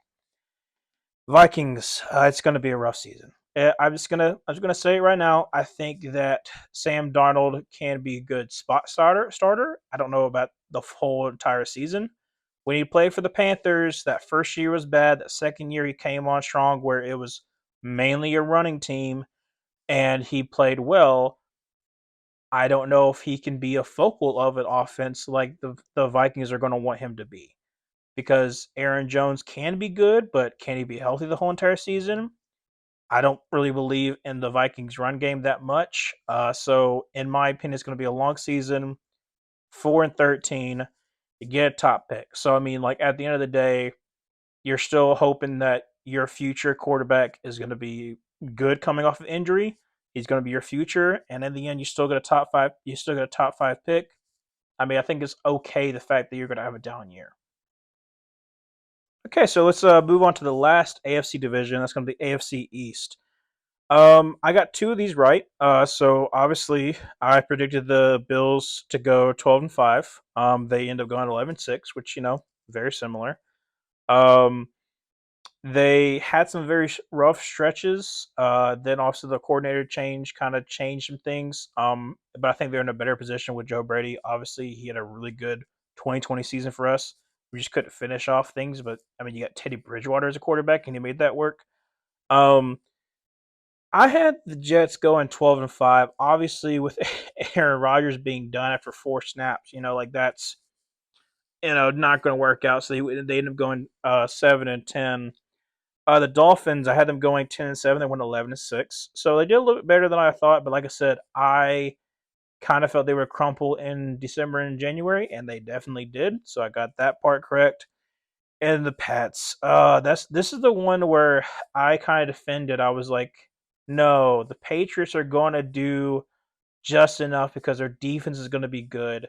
Vikings, it's going to be a rough season. I'm just gonna say it right now. I think that Sam Darnold can be a good spot starter. I don't know about the whole entire season. When he played for the Panthers, that first year was bad. That second year he came on strong, where it was mainly a running team, and he played well. I don't know if he can be a focal of an offense like the Vikings are going to want him to be. Because Aaron Jones can be good, but can he be healthy the whole entire season? I don't really believe in the Vikings run game that much. So, in my opinion, it's going to be a long season. 4-13, you get a top pick. So, I mean, like at the end of the day, you're still hoping that your future quarterback is going to be good coming off of injury. He's going to be your future, and in the end, you still get a top five. You still get a top five pick. I mean, I think it's okay the fact that you're going to have a down year. Okay, so let's move on to the last AFC division. That's going to be AFC East. I got two of these right. So obviously, I predicted the Bills to go 12-5. They end up going 11-6, which very similar. Um, they had some very rough stretches. Then also the coordinator change kind of changed some things. But I think they're in a better position with Joe Brady. Obviously, he had a really good 2020 season for us. We just couldn't finish off things. But I mean, you got Teddy Bridgewater as a quarterback, and he made that work. I had the Jets going 12-5. Obviously, with Aaron Rodgers being done after 4 snaps, like that's not going to work out. So they ended up going 7-10. The Dolphins, I had them going 10-7. They went 11-6. So they did a little bit better than I thought. But like I said, I kind of felt they would crumple in December and January, and they definitely did. So I got that part correct. And the Pats, this is the one where I kind of defended. I was like, no, the Patriots are going to do just enough because their defense is going to be good.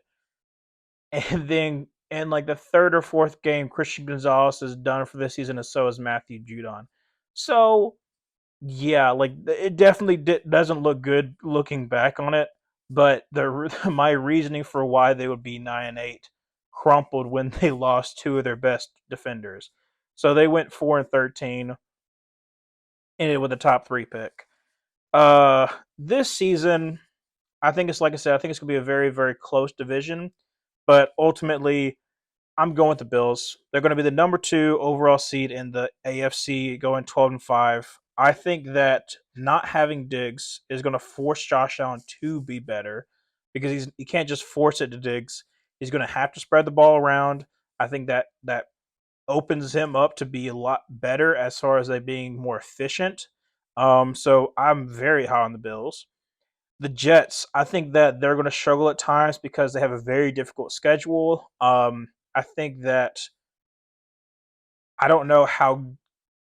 And then in like the third or fourth game, Christian Gonzalez is done for this season, and so is Matthew Judon. So yeah, like it definitely doesn't look good looking back on it. But my reasoning for why they would be 9-8 crumpled when they lost two of their best defenders. So they went 4-13, ended with a top 3 pick. This season, I think it's like I said, I think it's gonna be a very, very close division. But ultimately, I'm going with the Bills. They're going to be the number 2 overall seed in the AFC, going 12-5. I think that not having Diggs is going to force Josh Allen to be better because he can't just force it to Diggs. He's going to have to spread the ball around. I think that opens him up to be a lot better as far as they being more efficient. So I'm very high on the Bills. The Jets, I think that they're going to struggle at times because they have a very difficult schedule. I think that I don't know how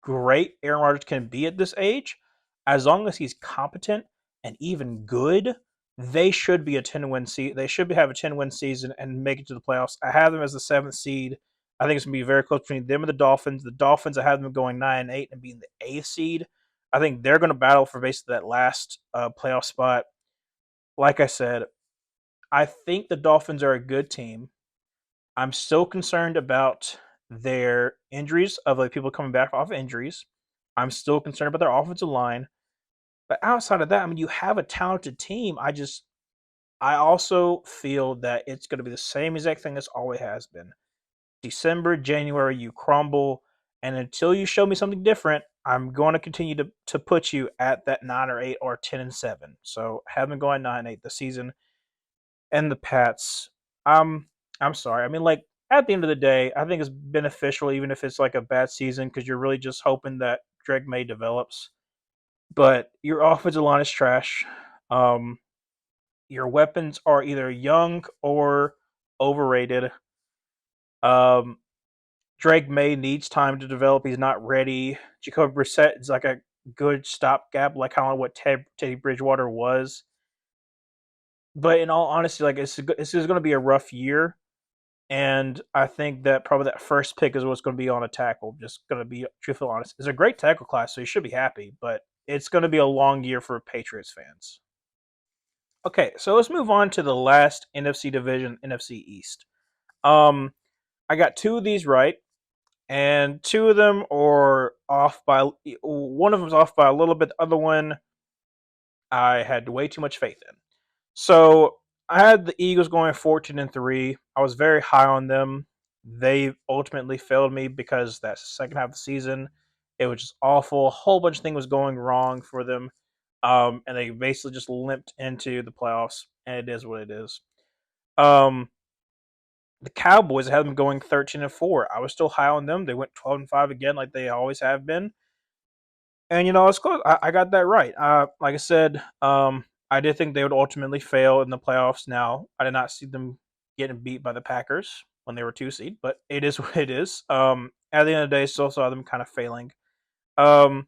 great Aaron Rodgers can be at this age. As long as he's competent and even good, they should be a 10-win season. They should have a 10-win season and make it to the playoffs. I have them as the 7th seed. I think it's going to be very close between them and the Dolphins. The Dolphins, I have them going 9-8 and being the 8th seed. I think they're going to battle for basically that last playoff spot. Like I said, I think the Dolphins are a good team. I'm still concerned about their injuries of like people coming back off injuries. I'm still concerned about their offensive line. But outside of that, I mean, you have a talented team. I also feel that it's going to be the same exact thing as always has been. December, January, you crumble, and until you show me something different, I'm going to continue to put you at that 9 or 8 or 10-7. So have them going 9-8 this season. And the Pats, I'm sorry. I mean, like at the end of the day, I think it's beneficial even if it's like a bad season because you're really just hoping that Drake May develops. But your offensive line is trash. Um, your weapons are either young or overrated. Um, Drake May needs time to develop. He's not ready. Jacoby Brissett is like a good stopgap, like kind of what Teddy Bridgewater was. But in all honesty, like this is going to be a rough year. And I think that probably that first pick is what's going to be on a tackle. Just going to be truthfully honest. It's a great tackle class, so you should be happy. But it's going to be a long year for Patriots fans. Okay, so let's move on to the last NFC division, NFC East. Um, I got two of these right, and two of them are off by one of them's off by a little bit. The other one I had way too much faith in. So I had the Eagles going 14-3. I was very high on them. They ultimately failed me because that second half of the season, It was just awful. A whole bunch of things was going wrong for them, and they basically just limped into the playoffs. And it is what it is. Um, the Cowboys had them going 13-4. I was still high on them. They went 12-5 again, like they always have been. And it's close. I got that right. Like I said, I did think they would ultimately fail in the playoffs. Now, I did not see them getting beat by the Packers when they were 2 seed, but it is what it is. At the end of the day, still saw them kind of failing. Um,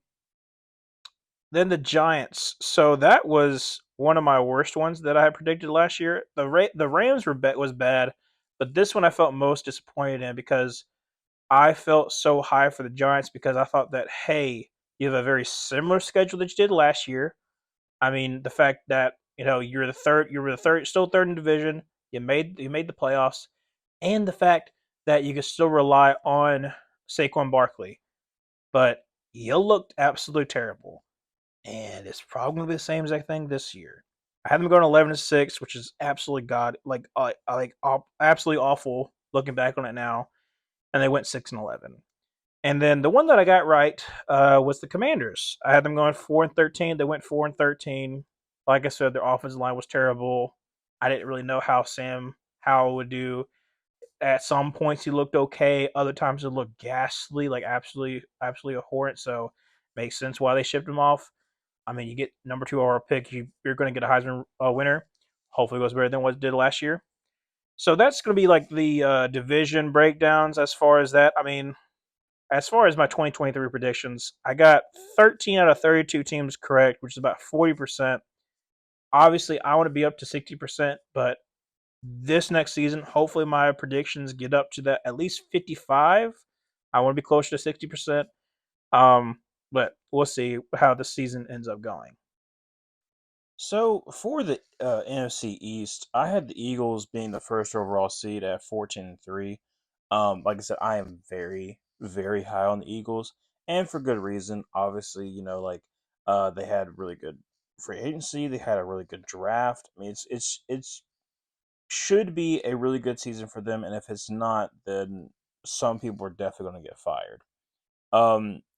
then the Giants. So that was one of my worst ones that I had predicted last year. The Rams was bad, but this one I felt most disappointed in because I felt so high for the Giants because I thought that, hey, you have a very similar schedule that you did last year. I mean, the fact that you were the third, still third in division. You made the playoffs, and the fact that you could still rely on Saquon Barkley, but you looked absolutely terrible, and it's probably gonna be the same exact thing this year. I had them going 11-6, which is absolutely absolutely awful looking back on it now, and they went 6-11. And then the one that I got right was the Commanders. I had them going 4-13. They went 4-13. Like I said, their offensive line was terrible. I didn't really know how Sam Howell would do. At some points, he looked okay. Other times, it looked ghastly, like absolutely abhorrent. So, makes sense why they shipped him off. I mean, you get number 2 overall pick, you're going to get a Heisman winner. Hopefully, it goes better than what it did last year. So that's going to be like the division breakdowns as far as that. I mean, as far as my 2023 predictions, I got 13 out of 32 teams correct, which is about 40%. Obviously, I want to be up to 60%, but this next season, hopefully my predictions get up to that at least 55. I want to be closer to 60%. But we'll see how the season ends up going. So for the NFC East, I had the Eagles being the first overall seed at 14-3. Like I said, I am very, very high on the Eagles, and for good reason. Obviously, they had really good free agency. They had a really good draft. I mean, it's should be a really good season for them, and if it's not, then some people are definitely going to get fired.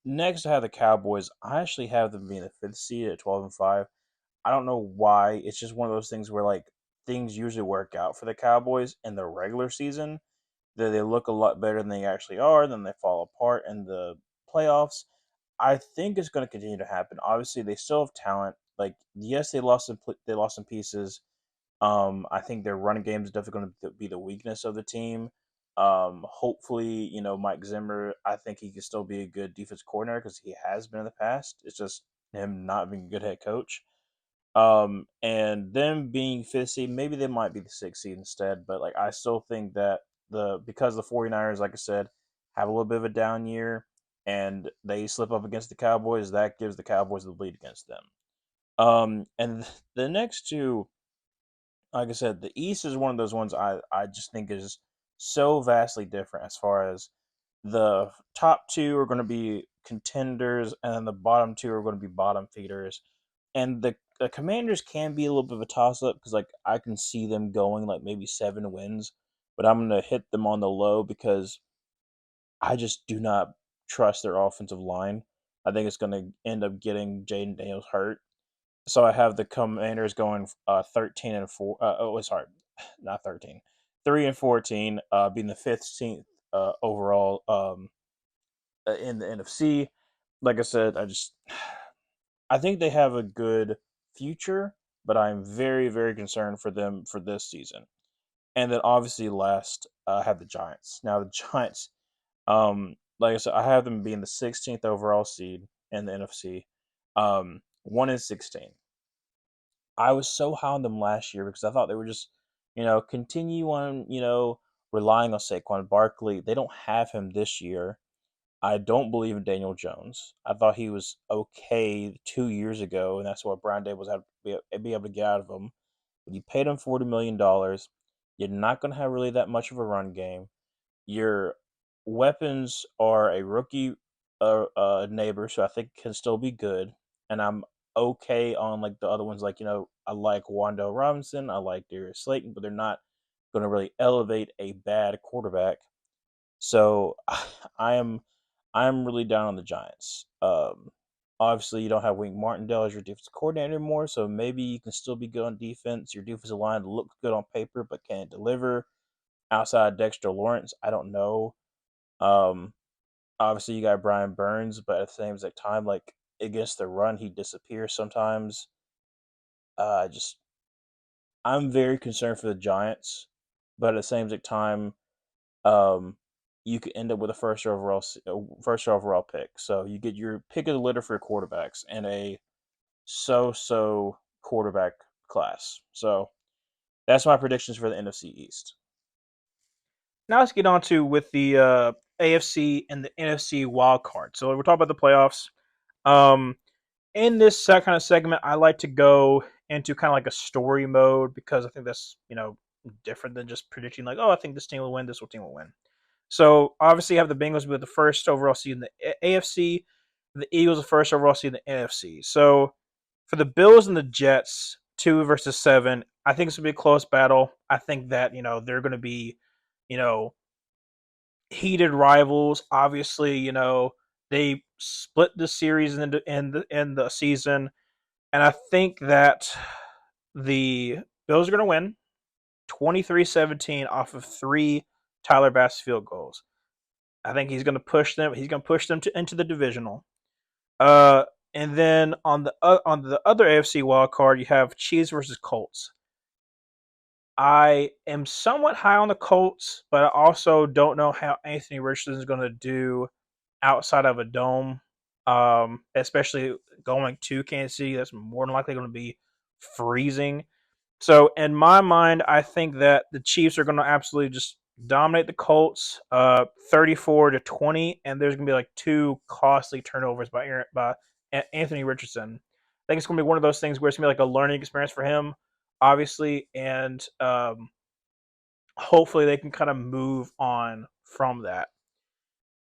Next, I have the Cowboys. I actually have them being the fifth seed at 12-5. I don't know why. It's just one of those things where like things usually work out for the Cowboys in the regular season. That they look a lot better than they actually are, then they fall apart in the playoffs. I think it's going to continue to happen. Obviously, they still have talent. Like, yes, they lost some pieces. I think their running game is definitely going to be the weakness of the team. Hopefully, Mike Zimmer. I think he can still be a good defense coordinator because he has been in the past. It's just him not being a good head coach. And them being fifth seed, maybe they might be the sixth seed instead. But like, I still think that because the 49ers, like I said, have a little bit of a down year, and they slip up against the Cowboys, that gives the Cowboys the lead against them. And the next two, like I said, the East is one of those ones I just think is so vastly different as far as the top two are going to be contenders, and then the bottom two are going to be bottom feeders. And the Commanders can be a little bit of a toss up because like I can see them going like maybe 7 wins, but I'm gonna hit them on the low because I just do not trust their offensive line. I think it's gonna end up getting Jaden Daniels hurt. So I have the Commanders going 13-4. Oh, sorry, not 13. 3-14, being the 15th overall in the NFC. Like I said, I think they have a good future, but I'm very, very concerned for them for this season. And then obviously last, I have the Giants. Now the Giants, like I said, I have them being the 16th overall seed in the NFC, 1-16. I was so high on them last year because I thought they were just, continue on, relying on Saquon Barkley. They don't have him this year. I don't believe in Daniel Jones. I thought he was okay 2 years ago, and that's what Brian Dable was be able to get out of him. But you paid him $40 million. You're not going to have really that much of a run game. Your weapons are a rookie neighbor, so I think can still be good. And I'm okay on like the other ones, like I like Wando Robinson, I like Darius Slayton, but they're not going to really elevate a bad quarterback. So I am I'm really down on the Giants. Obviously, you don't have Wink Martindale as your defensive coordinator anymore, so maybe you can still be good on defense. Your defensive line looks good on paper, but can it deliver outside Dexter Lawrence? I don't know. Um, Obviously, you got Brian Burns, but at the same exact time, like against the run, he disappears sometimes. Just I'm very concerned for the Giants, but at the same exact time, um, you could end up with a first overall pick. So you get your pick of the litter for your quarterbacks and a so quarterback class. So that's my predictions for the NFC East. Now let's get on to with the AFC and the NFC Wildcard. So we're talking about the playoffs. Um, in this kind of segment, I like to go into kind of like a story mode because I think that's different than just predicting like, oh, I think this team will win, this team will win. So obviously, you have the Bengals with the first overall seed in the AFC, the Eagles the first overall seed in the NFC. So for the Bills and the Jets, 2 versus 7, I think it's gonna be a close battle. I think that they're going to be you know heated rivals. Obviously, they split the series in the season, and I think that the Bills are going to win 23-17 off of 3 Tyler Bass field goals. I think he's going to push them. He's going to push them into the divisional. And then on the other AFC wild card, you have Chiefs versus Colts. I am somewhat high on the Colts, but I also don't know how Anthony Richardson is going to do outside of a dome, especially going to Kansas City. That's more than likely going to be freezing. So in my mind, I think that the Chiefs are going to absolutely just dominate the Colts, 34-20, and there's going to be like 2 costly turnovers by Anthony Richardson. I think it's going to be one of those things where it's going to be like a learning experience for him, obviously, and hopefully they can kind of move on from that.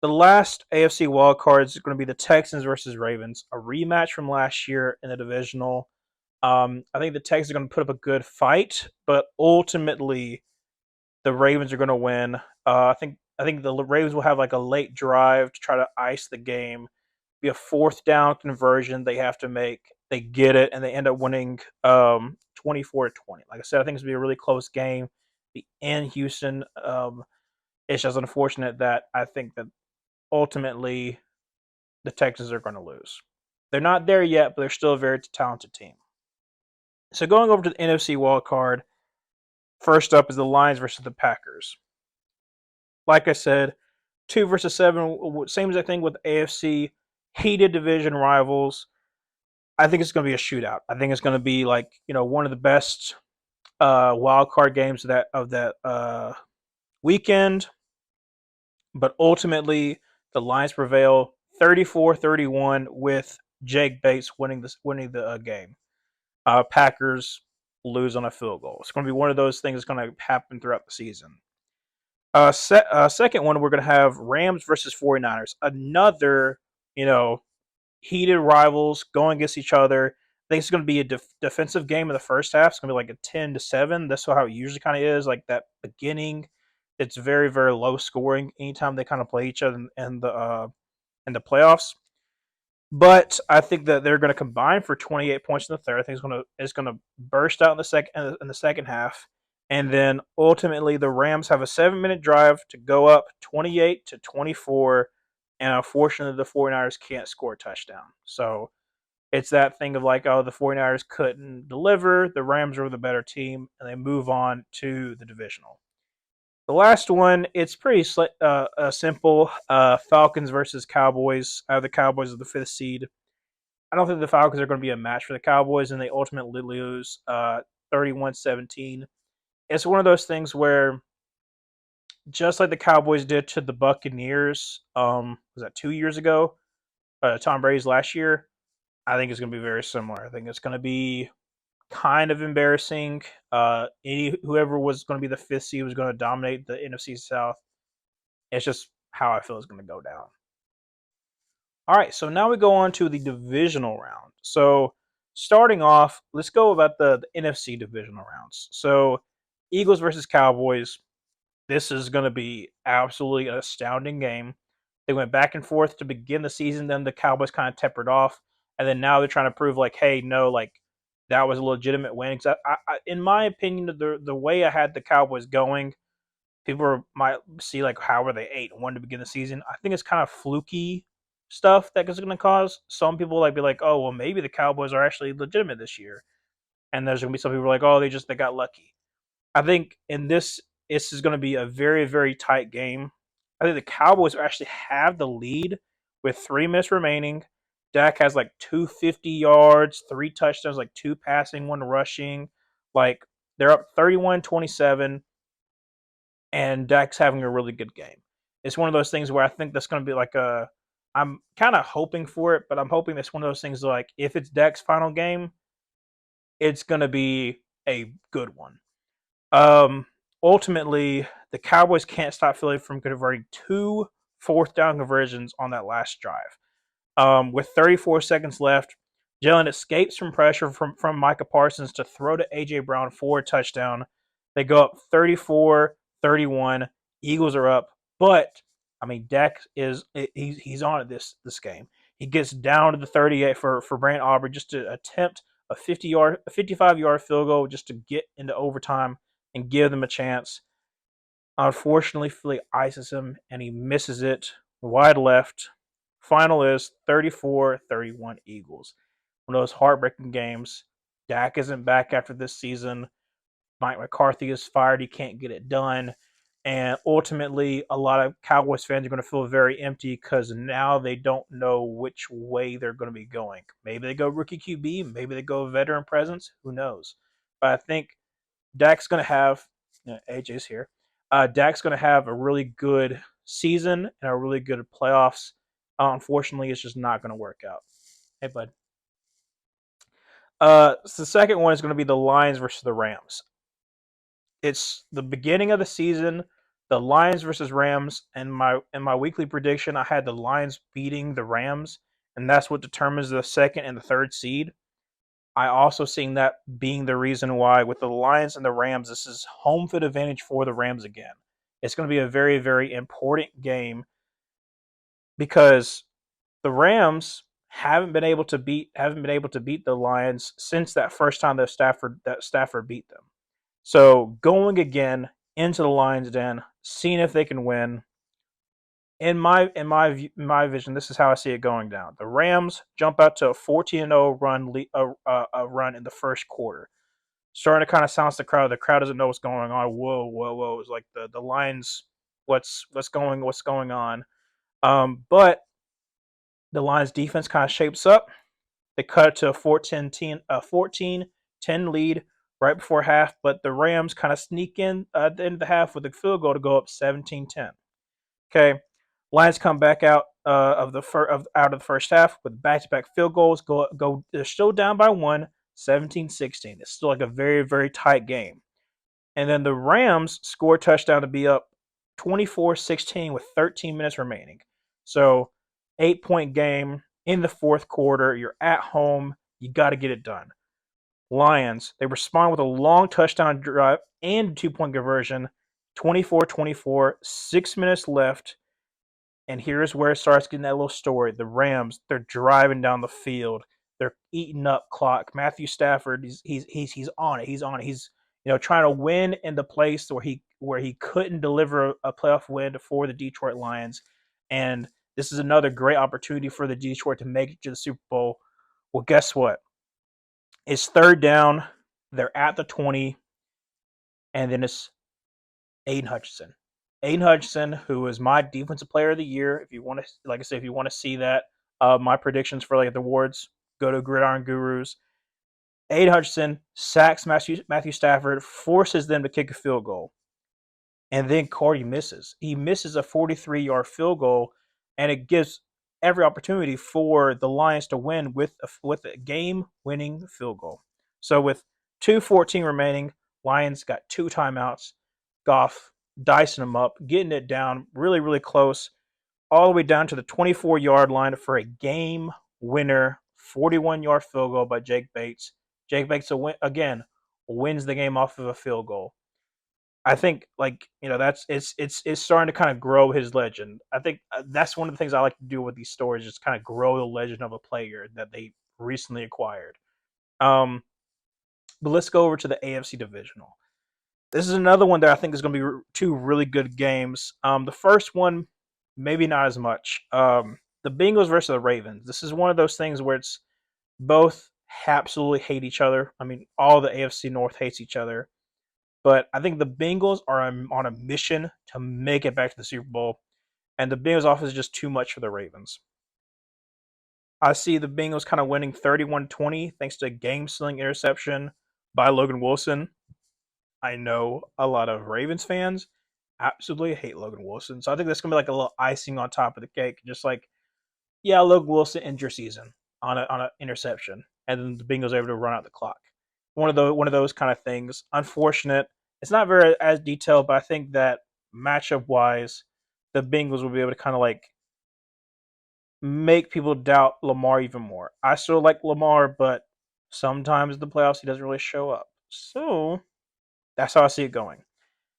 The last AFC wildcard is going to be the Texans versus Ravens, a rematch from last year in the divisional. I think the Texans are going to put up a good fight, but ultimately the Ravens are going to win. I think the Ravens will have like a late drive to try to ice the game. Be a 4th down conversion they have to make. They get it and they end up winning 24-20. Like I said, I think it's going to be a really close game. Be in Houston. It's just unfortunate that I think that ultimately the Texans are going to lose. They're not there yet, but they're still a very talented team. So going over to the NFC wildcard, first up is the Lions versus the Packers. Like I said, 2 versus 7, same exact thing with AFC, heated division rivals. I think it's going to be a shootout. I think it's going to be like one of the best wild card games of that weekend. But ultimately, the Lions prevail 34-31 with Jake Bates winning the game. Packers lose on a field goal. It's going to be one of those things that's going to happen throughout the season. Second one, we're going to have Rams versus 49ers. Another, heated rivals going against each other. I think it's going to be a defensive game in the first half. It's going to be like a 10-7. That's how it usually kind of is. Like that beginning, it's very, very low scoring anytime they kind of play each other in the playoffs. But I think that they're going to combine for 28 points in the third. I think it's going to burst out in the second half, and then ultimately the Rams have a 7-minute drive to go up 28-24, and unfortunately the 49ers can't score a touchdown. So it's that thing of like, oh, the 49ers couldn't deliver. The Rams were the better team, and they move on to the divisional. The last one, it's pretty simple. Falcons versus Cowboys. I have the Cowboys as the 5th seed. I don't think the Falcons are going to be a match for the Cowboys, and they ultimately lose 31-17. It's one of those things where, just like the Cowboys did to the Buccaneers, was that 2 years ago? Tom Brady's last year. I think it's going to be very similar. I think it's going to be kind of embarrassing. Whoever was going to be the 5th seed was going to dominate the NFC South. It's just how I feel it's going to go down. All right, so now we go on to the divisional round. So starting off, let's go about the NFC divisional rounds. So Eagles versus Cowboys. This is going to be absolutely an astounding game. They went back and forth to begin the season. Then the Cowboys kind of tempered off, and then now they're trying to prove like, hey, no, like that was a legitimate win. In my opinion, the way I had the Cowboys going, might see like how were they 8-1 to begin the season. I think it's kind of fluky stuff that is going to cause some people like be like, oh well, maybe the Cowboys are actually legitimate this year, and there's going to be some people like, oh, they got lucky. I think in this is going to be a very, very tight game. I think the Cowboys actually have the lead with 3 minutes remaining. Dak has like 250 yards, 3 touchdowns, like 2 passing, 1 rushing. Like they're up 31-27, and Dak's having a really good game. It's one of those things where I think that's going to be like a. I'm kind of hoping for it, but I'm hoping that's one of those things like if it's Dak's final game, it's going to be a good one. Ultimately, the Cowboys can't stop Philly from converting 2 fourth-down conversions on that last drive. With 34 seconds left, Jalen escapes from pressure from Micah Parsons to throw to A.J. Brown for a touchdown. They go up 34-31. Eagles are up, but I mean, Dak he's on it this game. He gets down to the 38 for Brant Aubrey just to attempt a 55-yard field goal just to get into overtime and give them a chance. Unfortunately, Philly ices him, and he misses it wide left. Final is 34-31 Eagles. One of those heartbreaking games. Dak isn't back after this season. Mike McCarthy is fired. He can't get it done. And ultimately, a lot of Cowboys fans are going to feel very empty because now they don't know which way they're going to be going. Maybe they go rookie QB. Maybe they go veteran presence. Who knows? But I think Dak's going to have, AJ's here. Dak's going to have a really good season and a really good playoffs. Unfortunately, it's just not going to work out. Hey, bud. So the second one is going to be the Lions versus the Rams. It's the beginning of the season, the Lions versus Rams, and my weekly prediction, I had the Lions beating the Rams, and that's what determines the second and the third seed. I also seeing that being the reason why with the Lions and the Rams, this is home field advantage for the Rams again. It's going to be a very, very important game because the Rams haven't been able to beat the Lions since that first time that Stafford beat them. So going again into the Lions' den, seeing if they can win. In my vision, this is how I see it going down. The Rams jump out to a 14-0 run in the first quarter. Starting to kind of silence the crowd. The crowd doesn't know what's going on. Whoa, whoa, whoa! It's like the Lions. What's going on? But the Lions' defense kind of shapes up. They cut it to a 14-10 lead right before half, but the Rams kind of sneak in at the end of the half with a field goal to go up 17-10. Okay, Lions come back out of the first half with back-to-back field goals. They're still down by 1, 17-16. It's still like a very, very tight game. And then the Rams score a touchdown to be up 24-16 with 13 minutes remaining. So 8-point game in the fourth quarter. You're at home. You got to get it done. Lions, they respond with a long touchdown drive and 2-point conversion, 24-24, 6 minutes left. And here's where it starts getting that little story. The Rams, they're driving down the field. They're eating up clock. Matthew Stafford, he's on it. He's on it. He's trying to win in the place where he couldn't deliver a playoff win for the Detroit Lions. And this is another great opportunity for the Detroit to make it to the Super Bowl. Well, guess what? It's third down. They're at the 20. And then it's Aiden Hutchinson. Aiden Hutchinson, who is my defensive player of the year. If you want to, like I said, if you want to see that, my predictions for like the awards, go to Gridiron Gurus. Aiden Hutchinson sacks Matthew Stafford, forces them to kick a field goal. And then Cordy misses. He misses a 43-yard field goal, and it gives every opportunity for the Lions to win with a game-winning field goal. So with 2:14 remaining, Lions got 2 timeouts. Goff dicing them up, getting it down really, really close, all the way down to the 24-yard line for a game winner, 41-yard field goal by Jake Bates. Jake Bates again wins the game off of a field goal. I think that's it's starting to kind of grow his legend. I think that's one of the things I like to do with these stories, just kind of grow the legend of a player that they recently acquired. Um, but let's go over to the AFC Divisional. This is another one that I think is going to be two really good games. The first one, maybe not as much. The Bengals versus the Ravens. This is one of those things where it's both absolutely hate each other. I mean, all the AFC North hates each other. But I think the Bengals are on a mission to make it back to the Super Bowl, and the Bengals offense is just too much for the Ravens. I see the Bengals kind of winning 31-20 thanks to a game-sealing interception by Logan Wilson. I know a lot of Ravens fans absolutely hate Logan Wilson, so I think that's gonna be like a little icing on top of the cake. Just like, yeah, Logan Wilson ends your season on an interception, and then the Bengals are able to run out the clock. One of those kind of things. Unfortunate. It's not very as detailed, but I think that matchup wise, the Bengals will be able to kind of like make people doubt Lamar even more. I still like Lamar, but sometimes in the playoffs he doesn't really show up. So that's how I see it going.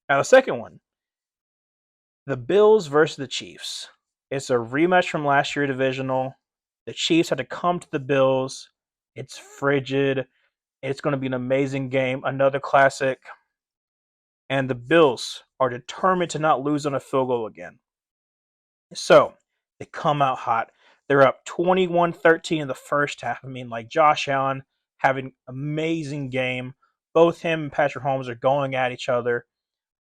Now the second one, the Bills versus the Chiefs. It's a rematch from last year's divisional. The Chiefs had to come to the Bills. It's frigid. It's going to be an amazing game, another classic. And the Bills are determined to not lose on a field goal again. So they come out hot. They're up 21-13 in the first half. I mean, like Josh Allen having amazing game. Both him and Patrick Mahomes are going at each other.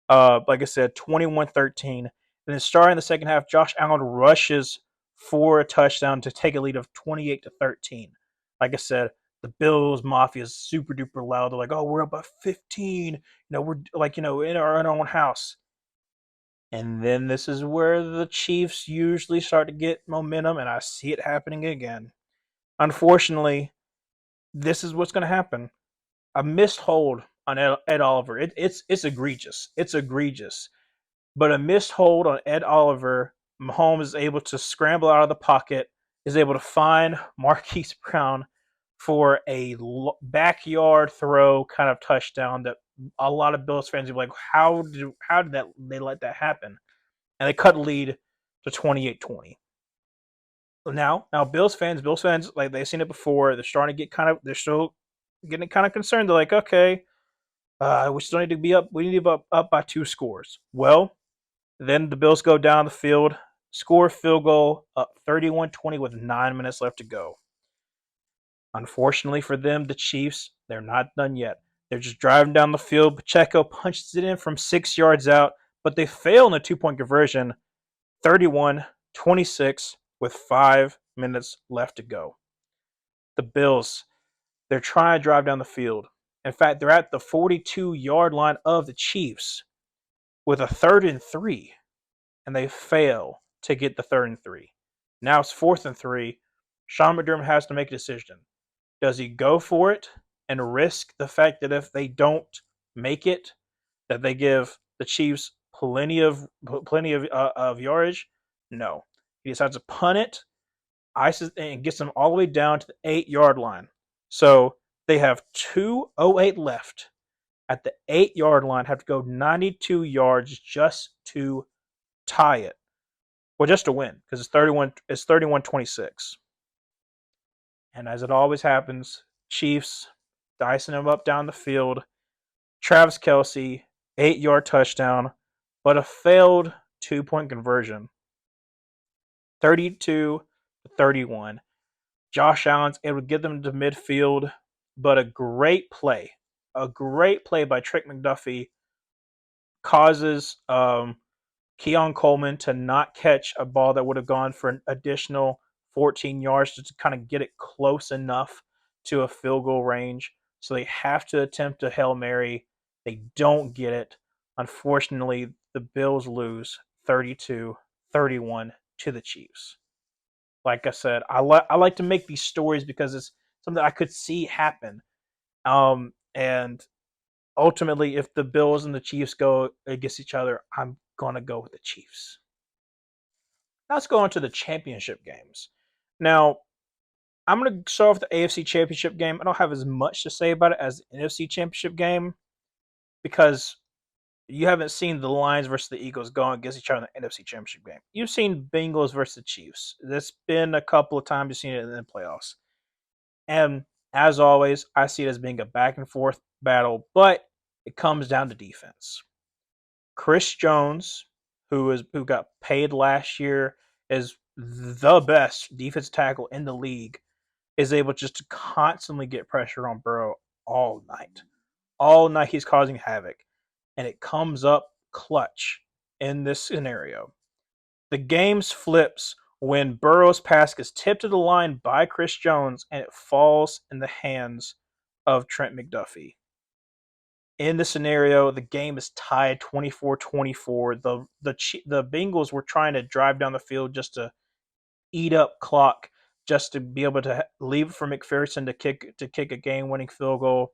Like I said, 21-13. And then starting the second half, Josh Allen rushes for a touchdown to take a lead of 28-13. Like I said, the Bills Mafia is super duper loud. They're like, "Oh, we're up by 15. We're like, in our own house." And then this is where the Chiefs usually start to get momentum, and I see it happening again. Unfortunately, this is what's going to happen. A missed hold on Ed Oliver. It's egregious. It's egregious. But a missed hold on Ed Oliver, Mahomes is able to scramble out of the pocket, is able to find Marquise Brown for a backyard throw kind of touchdown that a lot of Bills fans are like, how did they let that happen? And they cut the lead to 28-20. Now Bills fans, like they've seen it before. They're starting to they're still getting kind of concerned. They're like, okay, we still need to be up. We need to be up by 2 scores. Well, then the Bills go down the field, score a field goal, up 31-20 with 9 minutes left to go. Unfortunately for them, the Chiefs, they're not done yet. They're just driving down the field. Pacheco punches it in from 6 yards out, but they fail in a 2-point conversion, 31-26 with 5 minutes left to go. The Bills, they're trying to drive down the field. In fact, they're at the 42-yard line of the Chiefs with a 3rd and 3, and they fail to get the 3rd and 3. Now it's 4th and 3. Sean McDermott has to make a decision. Does he go for it and risk the fact that if they don't make it, that they give the Chiefs plenty of yardage? No. He decides to punt it, ices, and gets them all the way down to the 8-yard line. So they have 2:08 left. At the 8-yard line, have to go 92 yards just to tie it. Well, just to win, because it's 31-26. And as it always happens, Chiefs dicing them up down the field. Travis Kelce, 8-yard touchdown, but a failed 2-point conversion. 32-31. Josh Allen's able to get them to midfield, but a great play by Trick McDuffie causes Keon Coleman to not catch a ball that would have gone for an additional 14 yards just to kind of get it close enough to a field goal range. So they have to attempt a Hail Mary. They don't get it. Unfortunately, the Bills lose 32-31 to the Chiefs. Like I said, I like to make these stories because it's something I could see happen. And ultimately, if the Bills and the Chiefs go against each other, I'm going to go with the Chiefs. Now let's go on to the championship games. Now, I'm going to start off the AFC Championship game. I don't have as much to say about it as the NFC Championship game because You haven't seen the Lions versus the Eagles going against each other in the NFC Championship game. You've seen Bengals versus the Chiefs. There's been a couple of times you've seen it in the playoffs. And as always, I see it as being a back and forth battle, but it comes down to defense. Chris Jones, who got paid last year as the best defensive tackle in the league, is able just to constantly get pressure on Burrow all night. All night he's causing havoc, and it comes up clutch in this scenario. The game flips when Burrow's pass gets tipped to the line by Chris Jones and it falls in the hands of Trent McDuffie. In the scenario, the game is tied 24-24. The Bengals were trying to drive down the field just to eat up clock, just to be able to leave it for McPherson to kick a game-winning field goal.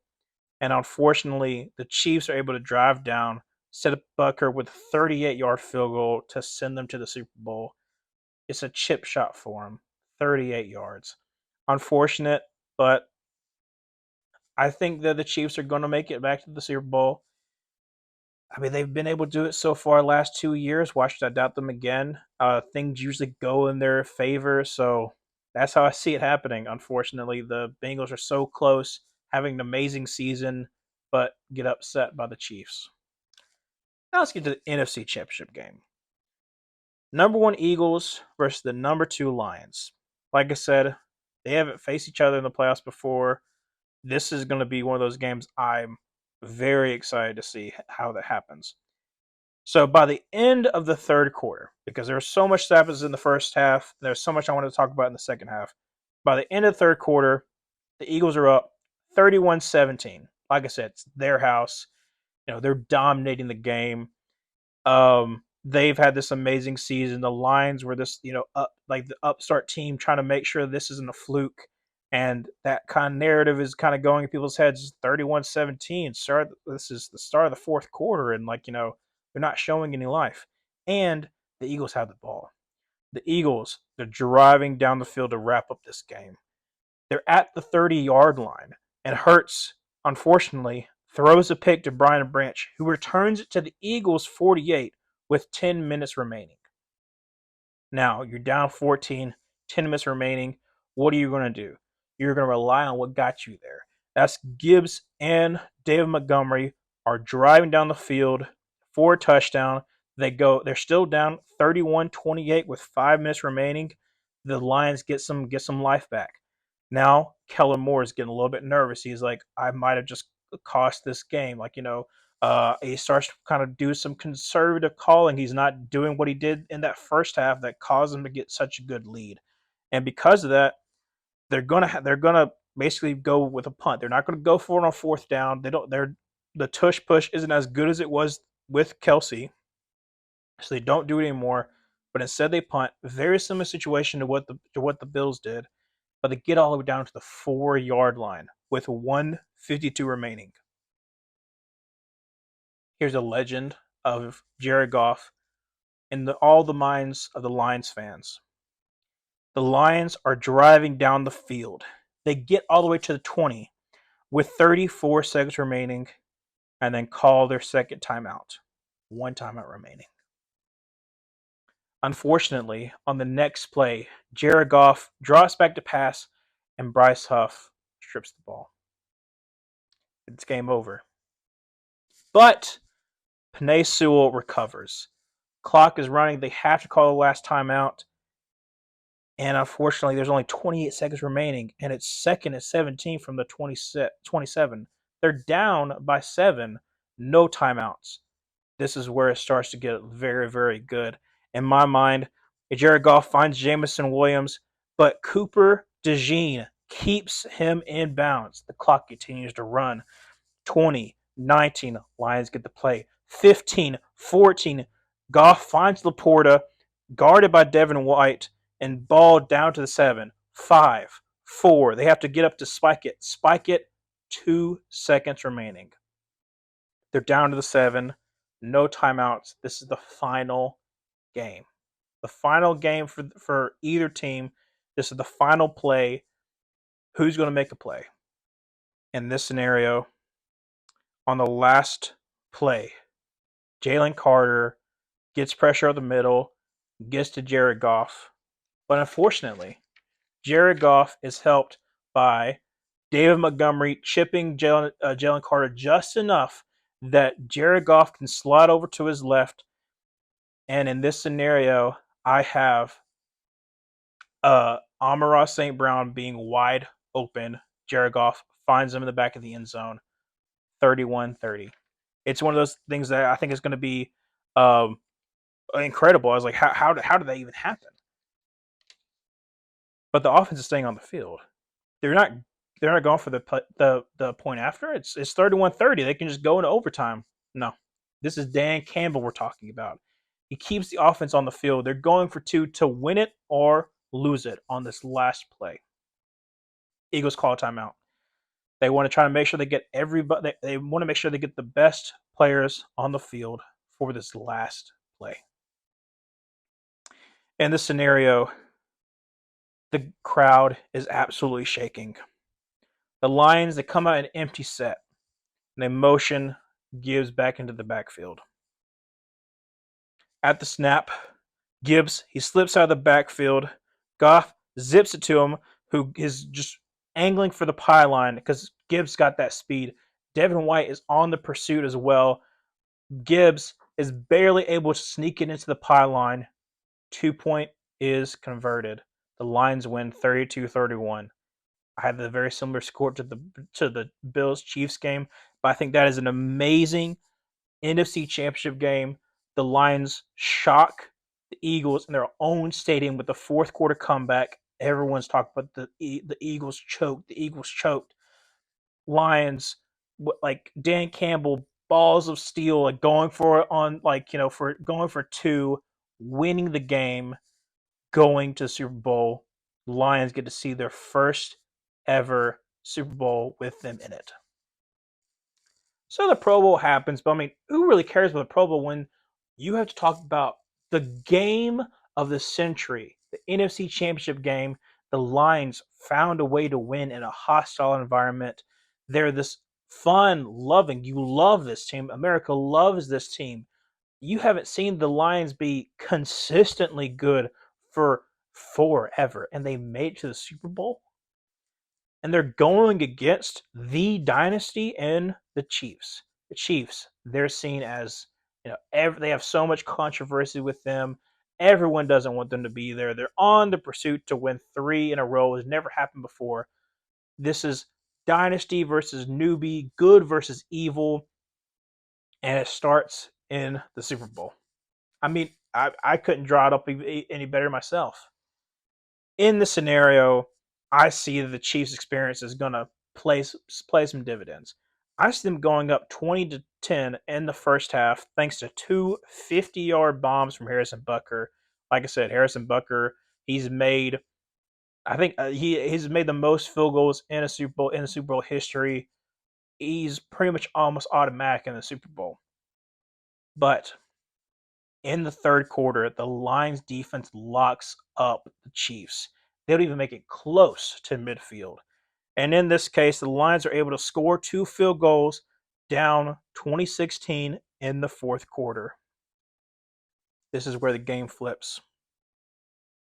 And unfortunately, the Chiefs are able to drive down, set up Bucker with a 38-yard field goal to send them to the Super Bowl. It's a chip shot for him, 38 yards. Unfortunate, but I think that the Chiefs are going to make it back to the Super Bowl. I mean, they've been able to do it so far last 2 years. Why should I doubt them again? Things usually go in their favor, so that's how I see it happening. Unfortunately, the Bengals are so close, having an amazing season, but get upset by the Chiefs. Now let's get to the NFC Championship game. Number 1 Eagles versus the number 2 Lions. Like I said, they haven't faced each other in the playoffs before. This is going to be one of those games I'm very excited to see how that happens. So by the end of the third quarter, because there's so much that happens in the first half, there's so much I want to talk about in the second half. By the end of the third quarter, the Eagles are up 31-17. Like I said, it's their house. They're dominating the game. They've had this amazing season. The Lions were this, like the upstart team trying to make sure this isn't a fluke. And that kind of narrative is kind of going in people's heads. 31-17. This is the start of the fourth quarter, and they're not showing any life. And the Eagles have the ball. The Eagles, they're driving down the field to wrap up this game. They're at the 30-yard line, and Hurts, unfortunately, throws a pick to Brian Branch, who returns it to the Eagles 48 with 10 minutes remaining. Now, you're down 14, 10 minutes remaining. What are you going to do? You're going to rely on what got you there. That's Gibbs and David Montgomery are driving down the field for a touchdown. They're still down 31-28 with 5 minutes remaining. The Lions get some life back. Now, Kellen Moore is getting a little bit nervous. He's like, I might have just cost this game. He starts to kind of do some conservative calling. He's not doing what he did in that first half that caused him to get such a good lead. And because of that, they're gonna basically go with a punt. They're not gonna go for it on fourth down. The tush push isn't as good as it was with Kelsey, so they don't do it anymore. But instead they punt. Very similar situation to what the Bills did, but they get all the way down to the 4-yard line with 1:52 remaining. Here's a legend of Jared Goff in all the minds of the Lions fans. The Lions are driving down the field. They get all the way to the 20 with 34 seconds remaining and then call their second timeout. 1 timeout remaining. Unfortunately, on the next play, Jared Goff drops back to pass and Bryce Huff strips the ball. It's game over. But Penei Sewell recovers. Clock is running. They have to call the last timeout. And unfortunately, there's only 28 seconds remaining, and it's second and 17 from the 27. They're down by 7, no timeouts. This is where it starts to get very, very good. In my mind, Jared Goff finds Jamison Williams, but Cooper DeJean keeps him in bounds. The clock continues to run. 20, 19, Lions get the play. 15, 14, Goff finds Laporta, guarded by Devin White, and ball down to the 7. 5, 4. They have to get up to spike it. Spike it. 2 seconds remaining. They're down to the 7. No timeouts. This is the final game. The final game for either team. This is the final play. Who's going to make a play? In this scenario, on the last play, Jalen Carter gets pressure up the middle, gets to Jared Goff. But unfortunately, Jared Goff is helped by David Montgomery chipping Jalen Carter just enough that Jared Goff can slide over to his left. And in this scenario, I have Amon-Ra St. Brown being wide open. Jared Goff finds him in the back of the end zone, 31-30. It's one of those things that I think is going to be incredible. I was like, how did that even happen? But the offense is staying on the field. They're not going for the point after. It's 31-30. They can just go into overtime. No. This is Dan Campbell we're talking about. He keeps the offense on the field. They're going for two to win it or lose it on this last play. Eagles call a timeout. They want to try to make sure they get everybody. They want to make sure they get the best players on the field for this last play. In this scenario, the crowd is absolutely shaking. The Lions, they come out an empty set, and they motion Gibbs back into the backfield. At the snap, Gibbs, he slips out of the backfield. Goff zips it to him, who is just angling for the pylon because Gibbs got that speed. Devin White is on the pursuit as well. Gibbs is barely able to sneak it into the pylon. 2-point is converted. The Lions win 32-31. I have a very similar score to the Bills-Chiefs game, but I think that is an amazing NFC Championship game. The Lions shock the Eagles in their own stadium with the fourth quarter comeback. Everyone's talking about the Eagles choked. The Eagles choked. Lions, like Dan Campbell, balls of steel, like going for it on, going for two, winning the game, going to the Super Bowl. Lions get to see their first ever Super Bowl with them in it. So the Pro Bowl happens, but I mean, who really cares about the Pro Bowl when you have to talk about the game of the century, the NFC Championship game? The Lions found a way to win in a hostile environment. They're this fun, loving, you love this team. America loves this team. You haven't seen the Lions be consistently good for forever, and they made it to the Super Bowl. And they're going against the dynasty and the Chiefs. The Chiefs, they're seen as, they have so much controversy with them. Everyone doesn't want them to be there. They're on the pursuit to win 3 in a row. It's never happened before. This is dynasty versus newbie, good versus evil, and it starts in the Super Bowl. I mean, I couldn't draw it up any better myself. In the scenario, I see that the Chiefs' experience is going to play some dividends. I see them going up 20-10 in the first half, thanks to 2 50-yard bombs from Harrison Butker. Like I said, Harrison Butker, he's made, I think he's made the most field goals in Super Bowl history. He's pretty much almost automatic in the Super Bowl. But in the third quarter, the Lions defense locks up the Chiefs. They don't even make it close to midfield. And in this case, the Lions are able to score 2 field goals down 2016 in the fourth quarter. This is where the game flips.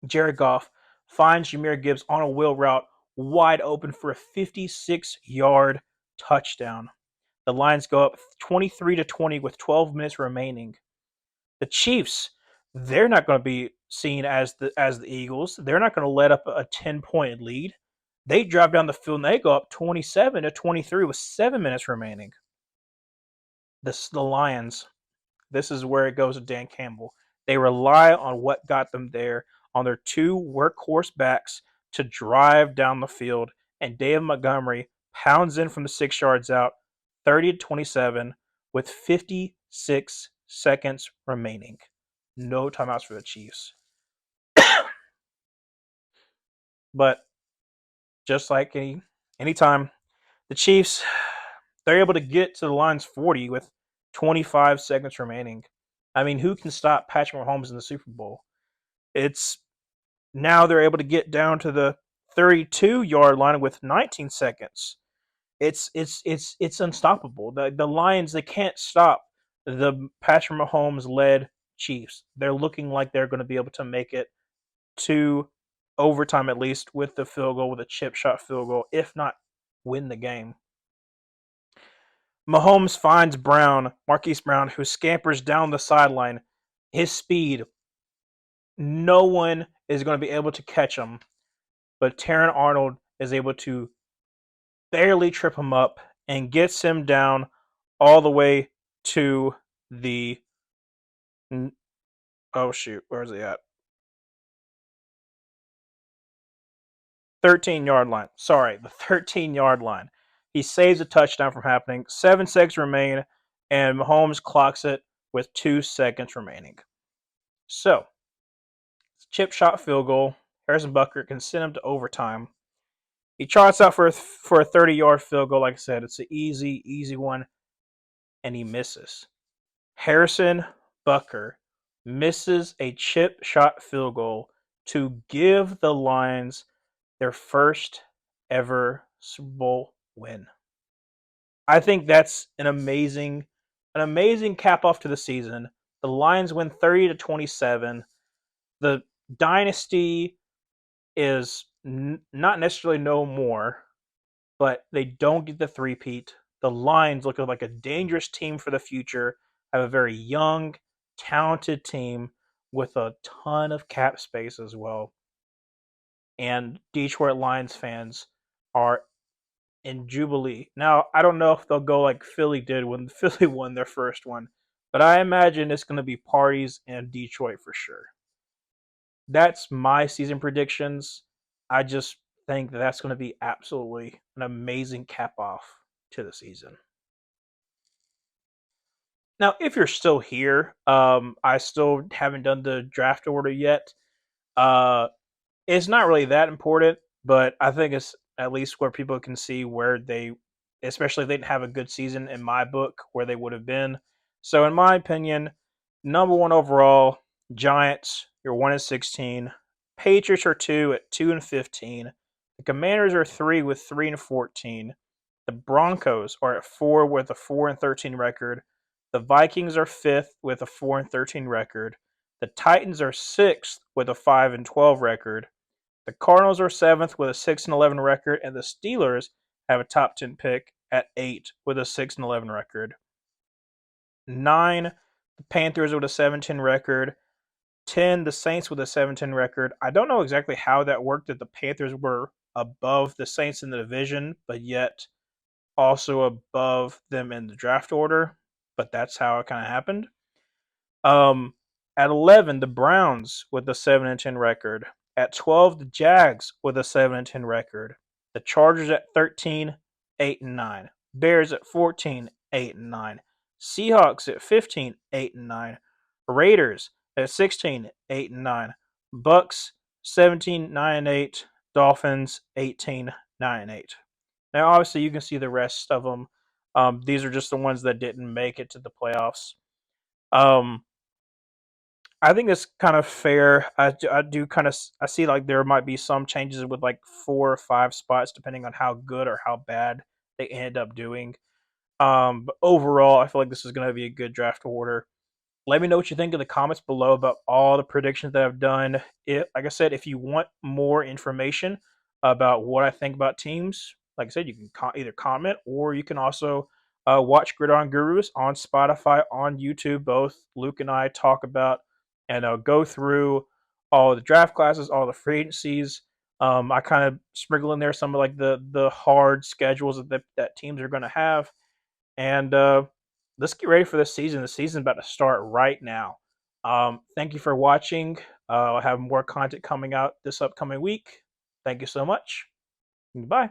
Jared Goff finds Jahmyr Gibbs on a wheel route wide open for a 56-yard touchdown. The Lions go up 23-20 with 12 minutes remaining. The Chiefs, they're not going to be seen as the Eagles. They're not going to let up a 10-point lead. They drive down the field and they go up 27-23 with 7 minutes remaining. The Lions, this is where it goes with Dan Campbell. They rely on what got them there, on their 2 workhorse backs to drive down the field, and David Montgomery pounds in from the 6 yards out, 30-27 with 56 seconds remaining. No timeouts for the Chiefs. But just like anytime, the Chiefs, they're able to get to the Lions 40 with 25 seconds remaining. I mean, who can stop Patrick Mahomes in the Super Bowl? Now they're able to get down to the 32-yard line with 19 seconds. It's unstoppable. The Lions, they can't stop the Patrick Mahomes-led Chiefs. They're looking like they're going to be able to make it to overtime, at least with the field goal, with a chip shot field goal, if not win the game. Mahomes finds Marquise Brown, who scampers down the sideline. His speed, no one is going to be able to catch him, but Terran Arnold is able to barely trip him up and gets him down all the way to the oh shoot, where's he at? 13-yard line. Sorry, the 13-yard line. He saves a touchdown from happening. 7 seconds remain, and Mahomes clocks it with 2 seconds remaining. So, chip shot field goal. Harrison Butker can send him to overtime. He trots out for a 30-yard field goal. Like I said, it's an easy one, and he misses. Harrison Butker misses a chip shot field goal to give the Lions their first ever Super Bowl win. I think that's an amazing cap off to the season. The Lions win 30-27. The dynasty is not necessarily no more, but they don't get the three-peat. The Lions look like a dangerous team for the future. Have a very young, talented team with a ton of cap space as well. And Detroit Lions fans are in jubilee. Now, I don't know if they'll go like Philly did when Philly won their first one, but I imagine it's going to be parties in Detroit for sure. That's my season predictions. I just think that's going to be absolutely an amazing cap off to the season. Now, if you're still here, I still haven't done the draft order yet. It's not really that important, but I think it's at least where people can see where they, especially if they didn't have a good season in my book, where they would have been. So, in my opinion, number one overall, Giants, you're 1-16. Patriots are 2 at 2-15. The Commanders are 3 with 3-14. The Broncos are at 4 with a 4-13 record. The Vikings are 5th with a 4-13 record. The Titans are 6th with a 5-12 record. The Cardinals are 7th with a 6-11 record, and the Steelers have a top 10 pick at 8 with a 6-11 record. 9, the Panthers with a 7-10 record. 10, the Saints with a 7-10 record. I don't know exactly how that worked, that the Panthers were above the Saints in the division, but yet also above them in the draft order. But that's how it kind of happened. At 11, the Browns with a 7-10 record. At 12, the Jags with a 7-10 record. The Chargers at 13, 8-9. Bears at 14, 8-9. Seahawks at 15, 8-9. Raiders at 16, 8-9. Bucks 17, 9-8. Dolphins 18, 9-8. Now, obviously, you can see the rest of them. These are just the ones that didn't make it to the playoffs. I think it's kind of fair. I do kind of I see like there might be some changes with like 4 or 5 spots depending on how good or how bad they end up doing. But overall, I feel like this is going to be a good draft order. Let me know what you think in the comments below about all the predictions that I've done. Like I said, if you want more information about what I think about teams, like I said, you can either comment or you can also watch Gridiron Gurus on Spotify, on YouTube. Both Luke and I talk about and go through all the draft classes, all the free agencies. I kind of sprinkle in there some of like the hard schedules that teams are going to have. And let's get ready for this season. The season's about to start right now. Thank you for watching. I'll have more content coming out this upcoming week. Thank you so much. Goodbye.